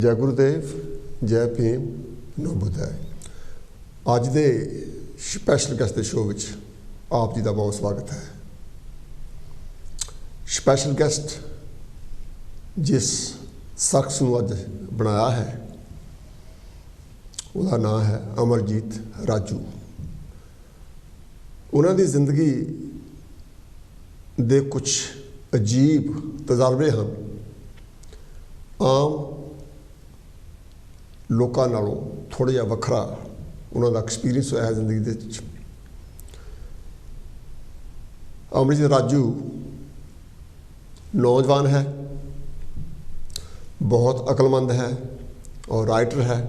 जय गुरुदेव, जय भीम, नो बुधाय। अज दे special guest के शो में आप जी का बहुत स्वागत है। स्पैशल गेस्ट जिस शख्स को अज बनाया है उसका नाम है अमरजीत राजू। उन्होंने जिंदगी दे कुछ अजीब तजर्बे हैं, आम लोगों नालों थोड़ा जिहा वखरा उन्होंने एक्सपीरियंस होया है जिंदगी दे विच। अमरजीत राजू नौजवान है, बहुत अकलमंद है और राइटर है।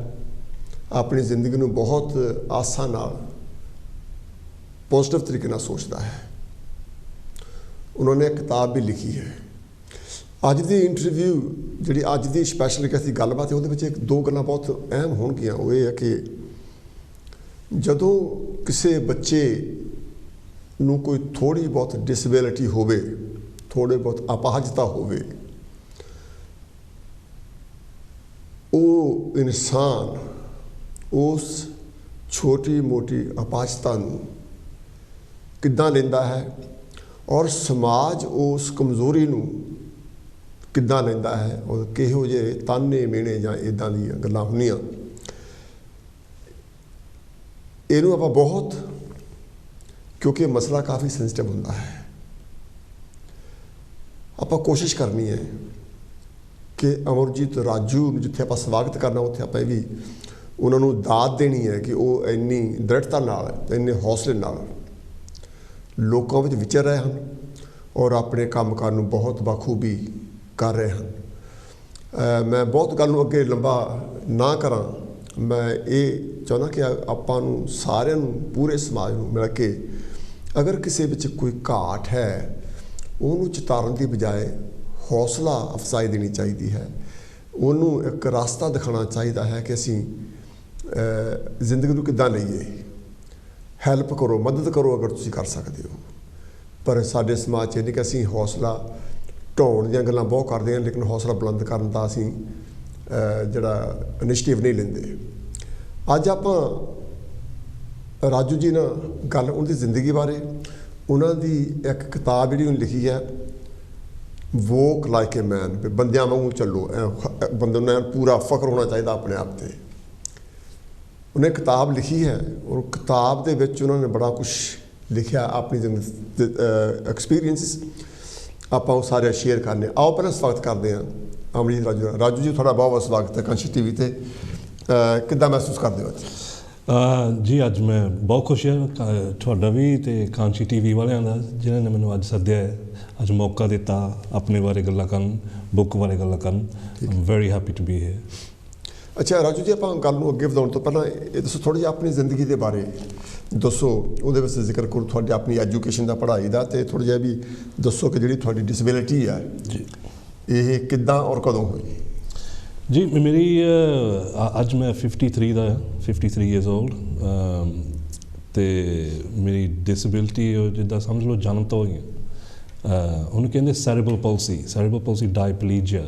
अपनी जिंदगी में बहुत आसा नाल पॉजिटिव तरीके नाल सोचता है। उन्होंने एक किताब भी लिखी है। अज की इंटरव्यू जी अज की स्पैशल गेस्ट की गलबात है, वो एक दो गल्लां बहुत अहम होणगियां। वो ये है कि जदों किसी बच्चे नूं कोई थोड़ी बहुत डिसेबिलिटी होवे, थोड़े बहुत अपाहजता होवे, वो इंसान उस छोटी मोटी अपाहजता नूं किद्दां लैंदा है और समाज उस कमज़ोरी नूं किद्दां लैंदा है और किहो जिहे ताने मेणे जां इदां दीयां गल्लां हुंदियां। इहनूं आपां बहुत, क्योंकि मसला काफ़ी सेंसिटिव हुंदा है, आपां कोशिश करनी है कि अमरजीत राजू जिथे आपां स्वागत करना उत्थे आपां भी उन्होंने दाद देनी है कि वो इन्नी दृढ़ता नाल, इन्ने हौसले नाल लोगों में विचर रहे हैं और अपने काम कार नूं बहुत बखूबी कर रहे हैं। मैं बहुत गल अगे लंबा ना करा, मैं ये चाहना कि आपां नूं सारिआं नूं पूरे समाज नूं मिल के अगर किसी विच कोई घाट है उन्होंने चितारन की बजाय हौसला अफजाई देनी चाहिए है, उन्होंने एक रास्ता दिखाना चाहिए है कि असीं जिंदगी नूं किद्दां लईए। हैल्प करो, मदद करो अगर तुसीं कर सकते हो। पर साडे समाज नहीं कि असीं हौसला ढाउण दीयां गल्लां बहुत करदे हैं, लेकिन हौसला बुलंद करन दा असीं जिहड़ा इनिशिएटिव नहीं लैंदे। अज आपां राजू जी ना गल उनकी जिंदगी बारे, उन्होंने एक किताब जिहड़ी उन्हें लिखी है वॉक लाइक ए मैन, बंदियां वांगू चलो, बंदे नूं पूरा फख्र होना चाहिए अपने आप से। उन्हें किताब लिखी है और किताब दे विच उन्होंने बड़ा कुछ लिखा अपनी जिंदगी एक्सपीरियंसिस, आपां वो सारे शेयर करने। आओ पहले स्वागत करते हैं अमरजीत राजू। राजू जी थोड़ा बहुत बहुत स्वागत है कांशी टीवी ते। किद्दां महसूस करते हो जी? अज मैं बहुत खुश हाँ तुहाडा भी ते कांशी टीवी वालियां दा जिन्होंने मैनूं अज सद्दिया है, अज मौका दिता अपने बारे गल्लां करन, बुक बारे गल्लां करन। I am very happy to be here. अच्छा राजू जी, आप गल नूं अगे वधाउण तो पहलां ये दसो थोड़ी जी अपनी जिंदगी के बारे दसो, उहदे विच जिक्र करो तुहाडी अपनी एजुकेशन दा, पढ़ाई दा, ते थोड़ा जिहा भी दसो कि जिहड़ी तुहाडी डिसेबिलिटी है ये किद्दां और कदों हुई? जी मेरी अज मैं 53 दा 53 ईयर्स ओल्ड, ते मेरी डिसेबिलिटी जिद्दां समझ लो जन्म तो हुई उन्हें कहते सैरेब्रल पल्सी डायप्लीजिया,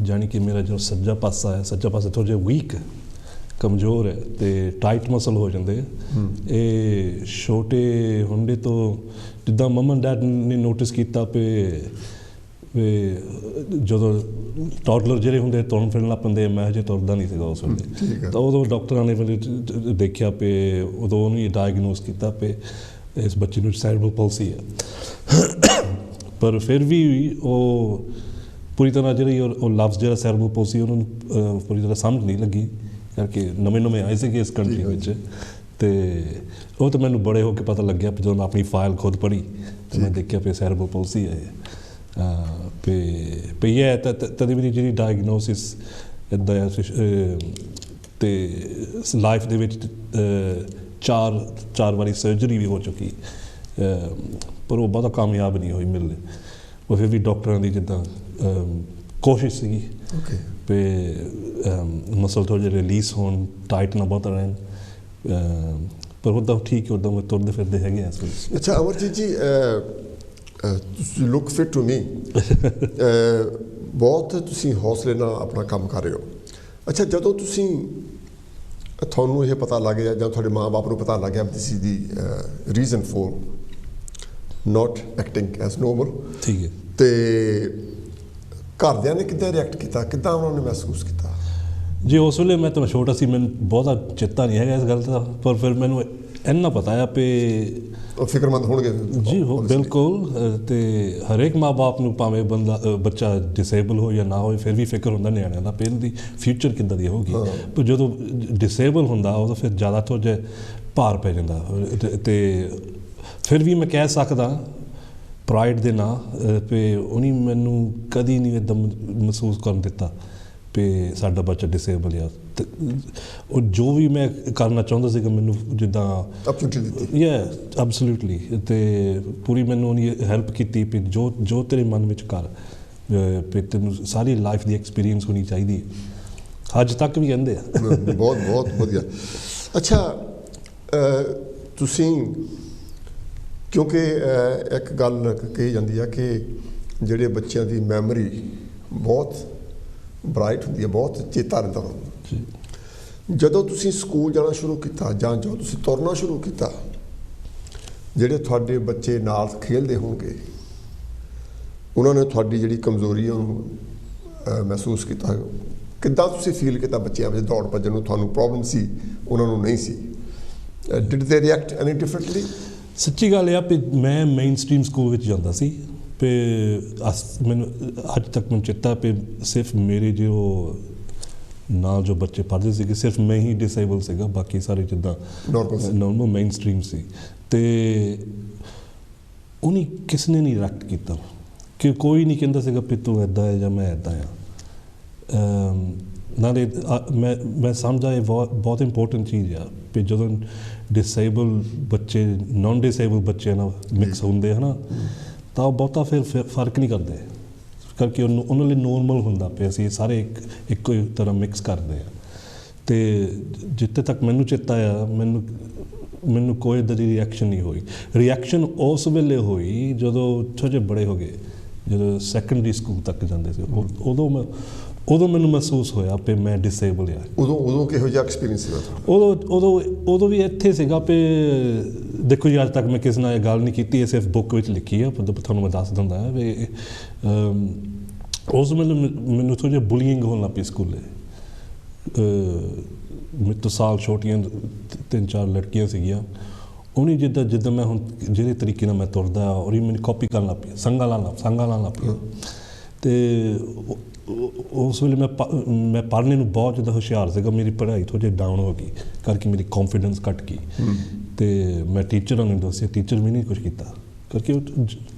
जानी कि मेरा जो सज्जा पासा है, सज्जा पासा थोड़ा जिहा वीक है, कमज़ोर है, तो टाइट मसल हो जाते। ये छोटे होंदे तो जिदा मम्मा डैड ने नोटिस किया जो टॉडलर जे होंगे तुरन फिरन लग पैंदे, मैं जो तुरदा नहीं था उस वेले, तो उदों डॉक्टरां ने देखा पे उदों उन्हें डायगनोज किया पे इस बच्चे नूं सैरेब्रल पल्सी है। पर फिर भी वो पूरी तरह जी लफ्ज़ जो सैरेब्रल पल्सी उन्होंने पूरी तरह समझ नहीं लगी, करके नवे आए थे इस कंट्री में। तो मैंने बड़े होकर पता लग्या जो मैं अपनी फाइल खुद पढ़ी तो मैं देखा पे सैरेब्रल पल्सी है पे ये तभी मेरी जी डायगनोसिस इदा लाइफ दे विच चार बारी सर्जरी भी हो चुकी, पर वो बहुत कामयाब नहीं हुई मिलने। वो फिर भी डॉक्टरों की जिदा कोशिश सी पे मसल थोड़े जे रिलीज़ हो, टाइट ना बहुत रहन, पर उदा ठीक है, उदा तुरते फिरते है। अच्छा अमरजीत जी, you look fit to me। बहुत तुसी हौसले नाल अपना काम कर रहे हो। ਅੱਛਾ, ਜਦੋਂ ਤੁਹਾਨੂੰ ਇਹ ਪਤਾ ਲੱਗ ਗਿਆ ਜਾਂ ਤੁਹਾਡੇ ਮਾਂ-ਬਾਪ ਨੂੰ ਪਤਾ ਲੱਗ ਗਿਆ this is the reason for not acting as normal, ਠੀਕ ਹੈ, ਤੇ ਘਰਦਿਆਂ ਨੇ ਕਿੱਦਾਂ ਰਿਐਕਟ ਕੀਤਾ, ਕਿੱਦਾਂ ਉਹਨਾਂ ਨੇ ਮਹਿਸੂਸ ਕੀਤਾ? ਜੀ ਉਸ ਵੇਲੇ ਮੈਂ ਤਾਂ ਛੋਟਾ ਸੀ, ਮੈਨੂੰ ਬਹੁਤਾ ਚੇਤਾ ਨਹੀਂ ਹੈਗਾ ਇਸ ਗੱਲ ਦਾ, ਪਰ ਫਿਰ ਮੈਨੂੰ ਇੰਨਾ ਪਤਾ ਆ ਵੀ ਫਿਕਰਮੰਦ ਹੋਣਗੇ ਜੀ ਹੋ ਬਿਲਕੁਲ। ਤੇ ਹਰੇਕ ਮਾਂ-ਬਾਪ ਨੂੰ ਭਾਵੇਂ ਬੱਚਾ ਡਿਸੇਬਲ ਹੋ ਜਾਂ ਨਾ ਹੋਵੇ, ਫਿਰ ਵੀ ਫਿਕਰ ਹੁੰਦਾ ਨਿਆਣਿਆਂ ਦਾ, ਫਿਰ ਦੀ ਫਿਊਚਰ ਕਿੱਦਾਂ ਦੀ ਹੋਊਗੀ। ਪਰ ਜਦੋਂ ਡਿਸੇਬਲ ਹੁੰਦਾ ਉਦੋਂ ਫਿਰ ਜ਼ਿਆਦਾ ਥੋੜ੍ਹਾ ਜਿਹਾ ਭਾਰ ਪੈ ਜਾਂਦਾ। ਤੇ ਫਿਰ ਵੀ ਮੈਂ ਕਹਿ ਸਕਦਾ ਪ੍ਰਾਈਡ ਦੇ ਨਾਲ ਵੀ ਉਹਨੇ ਮੈਨੂੰ ਕਦੀ ਨਹੀਂ ਇੱਦਾਂ ਮਹਿਸੂਸ ਕਰਨ ਦਿੱਤਾ ਵੀ ਸਾਡਾ ਬੱਚਾ ਡਿਸੇਬਲ ਆ। ਤੇ ਉਹ ਜੋ ਵੀ ਮੈਂ ਕਰਨਾ ਚਾਹੁੰਦਾ ਸੀਗਾ ਮੈਨੂੰ ਜਿੱਦਾਂ ਐਬਸੋਲੂਟਲੀ, ਤੇ ਪੂਰੀ ਮੈਨੂੰ ਉਹਨੇ ਹੈਲਪ ਕੀਤੀ ਵੀ ਜੋ ਤੇਰੇ ਮਨ ਵਿੱਚ ਕਰ, ਵੀ ਤੈਨੂੰ ਸਾਰੀ ਲਾਈਫ ਦੀ ਐਕਸਪੀਰੀਅੰਸ ਹੋਣੀ ਚਾਹੀਦੀ ਹੈ। ਅੱਜ ਤੱਕ ਵੀ ਕਹਿੰਦੇ ਆ। ਬਹੁਤ ਬਹੁਤ ਵਧੀਆ। ਅੱਛਾ, ਤੁਸੀਂ ਕਿਉਂਕਿ ਇੱਕ ਗੱਲ ਕਹੀ ਜਾਂਦੀ ਆ ਕਿ ਜਿਹੜੇ ਬੱਚਿਆਂ ਦੀ ਮੈਮਰੀ ਬਹੁਤ ਬਰਾਈਟ ਹੁੰਦੀ ਹੈ, ਬਹੁਤ ਚੇਤਾ ਰਹਿੰਦਾ ਉਹਨਾਂ। ਜਦੋਂ ਤੁਸੀਂ ਸਕੂਲ ਜਾਣਾ ਸ਼ੁਰੂ ਕੀਤਾ ਜਾਂ ਜਦੋਂ ਤੁਸੀਂ ਤੁਰਨਾ ਸ਼ੁਰੂ ਕੀਤਾ, ਜਿਹੜੇ ਤੁਹਾਡੇ ਬੱਚੇ ਨਾਲ ਖੇਡਦੇ ਹੋਣਗੇ ਉਹਨਾਂ ਨੇ ਤੁਹਾਡੀ ਜਿਹੜੀ ਕਮਜ਼ੋਰੀ ਉਹਨੂੰ ਮਹਿਸੂਸ ਕੀਤਾ, ਕਿੱਦਾਂ ਤੁਸੀਂ ਫੀਲ ਕੀਤਾ? ਬੱਚਿਆਂ ਵਿੱਚ ਦੌੜ ਭੱਜਣ ਨੂੰ ਤੁਹਾਨੂੰ ਪ੍ਰੋਬਲਮ ਸੀ, ਉਹਨਾਂ ਨੂੰ ਨਹੀਂ ਸੀ। ਡਿਡ ਦੇ ਰਿਐਕਟ ਐਨੀ ਡਿਫਰੈਂਟਲੀ? ਸੱਚੀ ਗੱਲ ਇਹ ਆ ਵੀ ਮੈਂ ਮੇਨ ਸਟਰੀਮ ਸਕੂਲ ਵਿੱਚ ਜਾਂਦਾ ਸੀ, ਤੇ ਮੈਨੂੰ ਅੱਜ ਤੱਕ ਮੈਨੂੰ ਚੇਤਾ ਵੀ ਸਿਰਫ ਮੇਰੇ ਜੋ ਨਾਲ ਜੋ ਬੱਚੇ ਪੜ੍ਹਦੇ ਸੀਗੇ ਸਿਰਫ ਮੈਂ ਹੀ ਡਿਸੇਬਲ ਸੀਗਾ, ਬਾਕੀ ਸਾਰੇ ਜਿੱਦਾਂ ਨੋਰਮਲ ਮੇਨ ਸਟਰੀਮ ਸੀ। ਤੇ ਉਹਨੇ ਕਿਸ ਨੇ ਨਹੀਂ ਰਿਐਕਟ ਕੀਤਾ, ਕਿ ਕੋਈ ਨਹੀਂ ਕਹਿੰਦਾ ਸੀਗਾ ਵੀ ਤੂੰ ਇੱਦਾਂ ਹੈ ਜਾਂ ਮੈਂ ਇੱਦਾਂ ਆ। ਨਾਲੇ ਮੈਂ ਸਮਝਦਾ ਇਹ ਬਹੁਤ ਇੰਪੋਰਟੈਂਟ ਚੀਜ਼ ਆ ਵੀ ਜਦੋਂ ਡਿਸੇਬਲ ਬੱਚੇ ਨਾਨ ਡਿਸੇਬਲ ਬੱਚਿਆਂ ਨਾਲ ਮਿਕਸ ਹੁੰਦੇ ਹੈ ਨਾ, ਤਾਂ ਉਹ ਬਹੁਤਾ ਫਿਰ ਫਰਕ ਨਹੀਂ ਕਰਦੇ, ਕਰਕੇ ਉਹਨਾਂ ਲਈ ਨੋਰਮਲ ਹੁੰਦਾ ਪਿਆ ਅਸੀਂ ਸਾਰੇ ਇੱਕੋ ਹੀ ਤਰ੍ਹਾਂ ਮਿਕਸ ਕਰਦੇ ਆ। ਅਤੇ ਜਿੱਥੇ ਤੱਕ ਮੈਨੂੰ ਚੇਤਾ ਆ ਮੈਨੂੰ ਕੋਈ ਇੱਦਾਂ ਦੀ ਰਿਐਕਸ਼ਨ ਨਹੀਂ ਹੋਈ। ਰਿਐਕਸ਼ਨ ਉਸ ਵੇਲੇ ਹੋਈ ਜਦੋਂ ਥੋੜ੍ਹੇ ਜਿਹੇ ਬੜੇ ਹੋ ਗਏ, ਜਦੋਂ ਸੈਕੰਡਰੀ ਸਕੂਲ ਤੱਕ ਜਾਂਦੇ ਸੀ, ਉਦੋਂ ਮੈਨੂੰ ਮਹਿਸੂਸ ਹੋਇਆ ਵੀ ਮੈਂ ਡਿਸੇਬਲ ਆ। ਉਦੋਂ ਕਿਹੋ ਜਿਹਾ ਐਕਸਪੀਰੀਅੰਸ ਸੀਗਾ? ਉਦੋਂ ਵੀ ਇੱਥੇ ਸੀਗਾ ਵੀ ਦੇਖੋ ਜੀ, ਅੱਜ ਤੱਕ ਮੈਂ ਕਿਸੇ ਨਾਲ ਇਹ ਗੱਲ ਨਹੀਂ ਕੀਤੀ, ਇਹ ਸਿਰਫ ਬੁੱਕ ਵਿੱਚ ਲਿਖੀ ਆ, ਤੁਹਾਨੂੰ ਮੈਂ ਦੱਸ ਦਿੰਦਾ ਵੀ ਉਸ ਵੇਲੇ ਮੈਨੂੰ ਥੋੜ੍ਹਾ ਜਿਹਾ ਬੁਲੀਇੰਗ ਹੋਣ ਲੱਗ ਪਈ ਸਕੂਲੇ। ਮੇਰੇ ਤੋਂ ਸਾਲ ਛੋਟੀਆਂ 3-4 ਲੜਕੀਆਂ ਸੀਗੀਆਂ, ਉਹਨੇ ਜਿੱਦਾਂ ਮੈਂ ਹੁਣ ਜਿਹੜੇ ਤਰੀਕੇ ਨਾਲ ਮੈਂ ਤੁਰਦਾ ਉਹਦੀ ਮੈਨੂੰ ਕਾਪੀ ਕਰਨ ਲੱਗ ਪਈ, ਸੰਗਾਂ ਲਾਉਣ ਲੱਗ ਪਈ। ਅਤੇ ਉਸ ਵੇਲੇ ਮੈਂ ਪੜ੍ਹਨੇ ਨੂੰ ਬਹੁਤ ਜ਼ਿਆਦਾ ਹੁਸ਼ਿਆਰ ਸੀਗਾ, ਮੇਰੀ ਪੜ੍ਹਾਈ ਥੋੜ੍ਹੀ ਜਿਹੀ ਡਾਊਨ ਹੋ ਗਈ ਕਰਕੇ ਮੇਰੀ ਕੌਨਫੀਡੈਂਸ ਘੱਟ ਗਈ। ਅਤੇ ਮੈਂ ਟੀਚਰਾਂ ਨੂੰ ਦੱਸਿਆ, ਟੀਚਰ ਵੀ ਨਹੀਂ ਕੁਛ ਕੀਤਾ, ਕਿਉਂਕਿ ਉਹ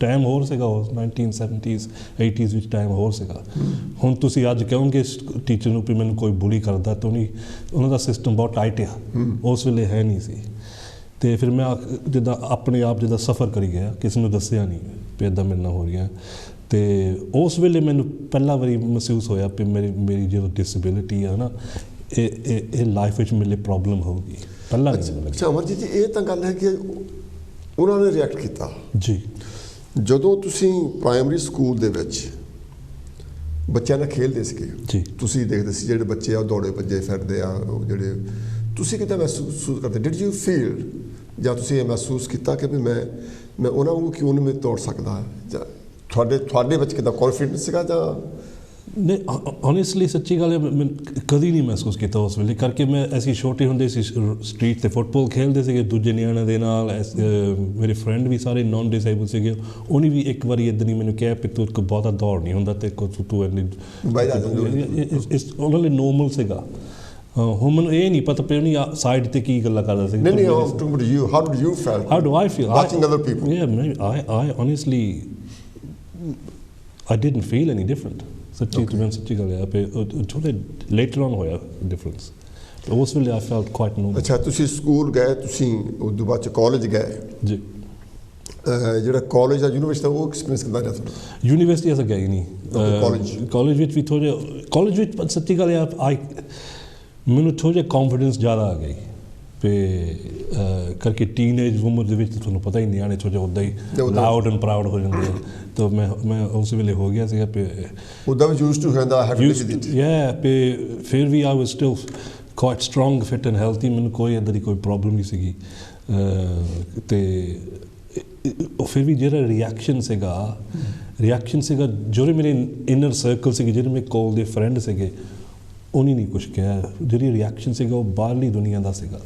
ਟਾਈਮ ਹੋਰ ਸੀਗਾ, ਉਹ 1970s 80s ਵਿੱਚ ਟਾਈਮ ਹੋਰ ਸੀਗਾ। ਹੁਣ ਤੁਸੀਂ ਅੱਜ ਕਹੋਗੇ ਟੀਚਰ ਨੂੰ ਵੀ ਮੈਨੂੰ ਕੋਈ ਬੁਲੀ ਕਰਦਾ, ਤਾਂ ਉਹਨਾਂ ਦਾ ਸਿਸਟਮ ਬਹੁਤ ਟਾਈਟ ਆ, ਉਸ ਵੇਲੇ ਹੈ ਨਹੀਂ ਸੀ। ਅਤੇ ਫਿਰ ਮੈਂ ਜਿੱਦਾਂ ਆਪਣੇ ਆਪ ਜਿੱਦਾਂ ਸਫ਼ਰ ਕਰੀ ਗਿਆ, ਕਿਸੇ ਨੂੰ ਦੱਸਿਆ ਨਹੀਂ ਵੀ ਇੱਦਾਂ ਮੇਰੇ ਨਾਲ ਹੋ ਰਹੀਆਂ। ਅਤੇ ਉਸ ਵੇਲੇ ਮੈਨੂੰ ਪਹਿਲਾ ਵਾਰੀ ਮਹਿਸੂਸ ਹੋਇਆ ਵੀ ਮੇਰੀ ਜੋ ਡਿਸੇਬਿਲਿਟੀ ਆ ਨਾ, ਇਹ ਲਾਈਫ ਵਿੱਚ ਮੇਰੇ ਲਈ ਪ੍ਰੋਬਲਮ ਹੋਊਗੀ। ਪਹਿਲਾਂ ਅੱਛਾ ਅਮਰਜੀਤ ਜੀ, ਇਹ ਤਾਂ ਗੱਲ ਹੈ ਕਿ ਉਹਨਾਂ ਨੇ ਰਿਐਕਟ ਕੀਤਾ ਜੀ। ਜਦੋਂ ਤੁਸੀਂ ਪ੍ਰਾਇਮਰੀ ਸਕੂਲ ਦੇ ਵਿੱਚ ਬੱਚਿਆਂ ਨਾਲ ਖੇਡਦੇ ਸੀਗੇ ਜੀ, ਤੁਸੀਂ ਦੇਖਦੇ ਸੀ ਜਿਹੜੇ ਬੱਚੇ ਆ ਉਹ ਦੌੜੇ ਭੱਜੇ ਫਿਰਦੇ ਆ, ਉਹ ਜਿਹੜੇ ਤੁਸੀਂ ਕਿੱਦਾਂ ਮਹਿਸੂਸ ਕਰਦੇ? ਡਿਡ ਯੂ ਫੀਲ, ਜਾਂ ਤੁਸੀਂ ਇਹ ਮਹਿਸੂਸ ਕੀਤਾ ਕਿ ਵੀ ਮੈਂ ਉਹਨਾਂ ਵਾਂਗੂ ਕਿਉਂ ਨਹੀਂ ਦੌੜ ਸਕਦਾ? ਜਾਂ ਤੁਹਾਡੇ ਵਿੱਚ ਕਿੱਦਾਂ ਕੌਨਫੀਡੈਂਸ ਸੀਗਾ? ਜਾਂ ਨਹੀਂ, ਓਨੈਸਟਲੀ ਸੱਚੀ ਗੱਲ ਹੈ, ਮੈਂ ਕਦੀ ਨਹੀਂ ਮਹਿਸੂਸ ਕੀਤਾ ਉਸ ਵੇਲੇ, ਕਰਕੇ ਮੈਂ ਅਸੀਂ ਛੋਟੇ ਹੁੰਦੇ ਸੀ ਸਟਰੀਟ 'ਤੇ ਫੁੱਟਬਾਲ ਖੇਡਦੇ ਸੀਗੇ ਦੂਜੇ ਨਿਆਣਿਆਂ ਦੇ ਨਾਲ। ਮੇਰੇ ਫਰੈਂਡ ਵੀ ਸਾਰੇ ਨਾਨ ਡਿਸੇਬਲ ਸੀਗੇ, ਉਹਨੇ ਵੀ ਇੱਕ ਵਾਰੀ ਇੱਦਾਂ ਹੀ ਮੈਨੂੰ ਕਿਹਾ ਵੀ ਤੂੰ ਬਹੁਤਾ ਦੌੜ ਨਹੀਂ ਹੁੰਦਾ ਅਤੇ ਤੂੰ ਇੰਨੀ ਉਹਨਾਂ ਲਈ ਨੋਰਮਲ ਸੀਗਾ। ਹੁਣ ਮੈਨੂੰ ਇਹ ਨਹੀਂ ਪਤਾ ਵੀ ਸਾਈਡ 'ਤੇ ਕੀ ਗੱਲਾਂ ਕਰਦਾ ਸੀ। I didn't feel any different. ਸੱਚੀ ਗੱਲ ਹੈ, ਥੋੜ੍ਹੇ ਲੇਟਰ ਔਨ ਹੋਇਆ ਡਿਫਰੈਂਸ। ਉਸ ਵੇਲੇ ਆਈ ਫੈਲਟ ਕੁਆਇਟ ਨੋਰਮਲ। ਅੱਛਾ, ਤੁਸੀਂ ਸਕੂਲ ਗਏ, ਤੁਸੀਂ ਉਸ ਤੋਂ ਬਾਅਦ 'ਚ ਕਾਲਜ ਗਏ ਜੀ। ਜਿਹੜਾ ਕਾਲਜ ਦਾ ਯੂਨੀਵਰਸਿਟੀ ਦਾ ਉਹ ਐਕਸਪੀਰੀਅੰਸ ਕਿੱਦਾਂ ਰਿਹਾ ਤੁਹਾਡਾ? ਯੂਨੀਵਰਸਿਟੀ ਅਸਾਂ ਗਏ ਨਹੀਂ, ਕਾਲਜ ਵਿੱਚ ਵੀ ਕਾਲਜ ਵਿੱਚ ਸੱਚੀ ਗੱਲ ਹੈ ਮੈਨੂੰ ਥੋੜ੍ਹਾ ਜਿਹਾ ਕੌਨਫੀਡੈਂਸ ਜ਼ਿਆਦਾ ਆ ਗਈ, ਤੇ ਕਰਕੇ ਟੀਨੇਜ ਉਮਰ ਦੇ ਵਿੱਚ ਤੁਹਾਨੂੰ ਪਤਾ ਹੀ ਨਿਆਣੇ ਥੋੜ੍ਹਾ ਜਿਹਾ ਉੱਦਾਂ ਹੀ ਲਾਊਡ ਐਂਡ ਪ੍ਰਾਊਡ ਹੋ ਜਾਂਦੇ ਆ। ਤਾਂ ਮੈਂ ਉਸ ਵੇਲੇ ਹੋ ਗਿਆ ਸੀਗਾ ਉੱਦਾਂ ਵੀ ਯੂਜ਼ਡ ਟੂ ਹੁੰਦਾ ਫਿਰ ਵੀ I was still quite strong fit and healthy. ਮੈਨੂੰ ਕੋਈ ਇੱਦਾਂ ਦੀ ਕੋਈ ਪ੍ਰੋਬਲਮ ਨਹੀਂ ਸੀਗੀ। ਅਤੇ ਫਿਰ ਵੀ ਜਿਹੜਾ ਰਿਐਕਸ਼ਨ ਸੀਗਾ ਜਿਹੜੇ ਮੇਰੇ ਇਨਰ ਸਰਕਲ ਸੀਗੇ, ਜਿਹੜੇ ਮੇਰੇ ਕੋਲ ਦੇ ਫਰੈਂਡ ਸੀਗੇ, ਉਹਨੇ ਨਹੀਂ ਕੁਛ ਕਿਹਾ। ਜਿਹੜੀ ਰਿਐਕਸ਼ਨ ਸੀਗਾ ਉਹ ਬਾਹਰਲੀ ਦੁਨੀਆ ਦਾ ਸੀਗਾ।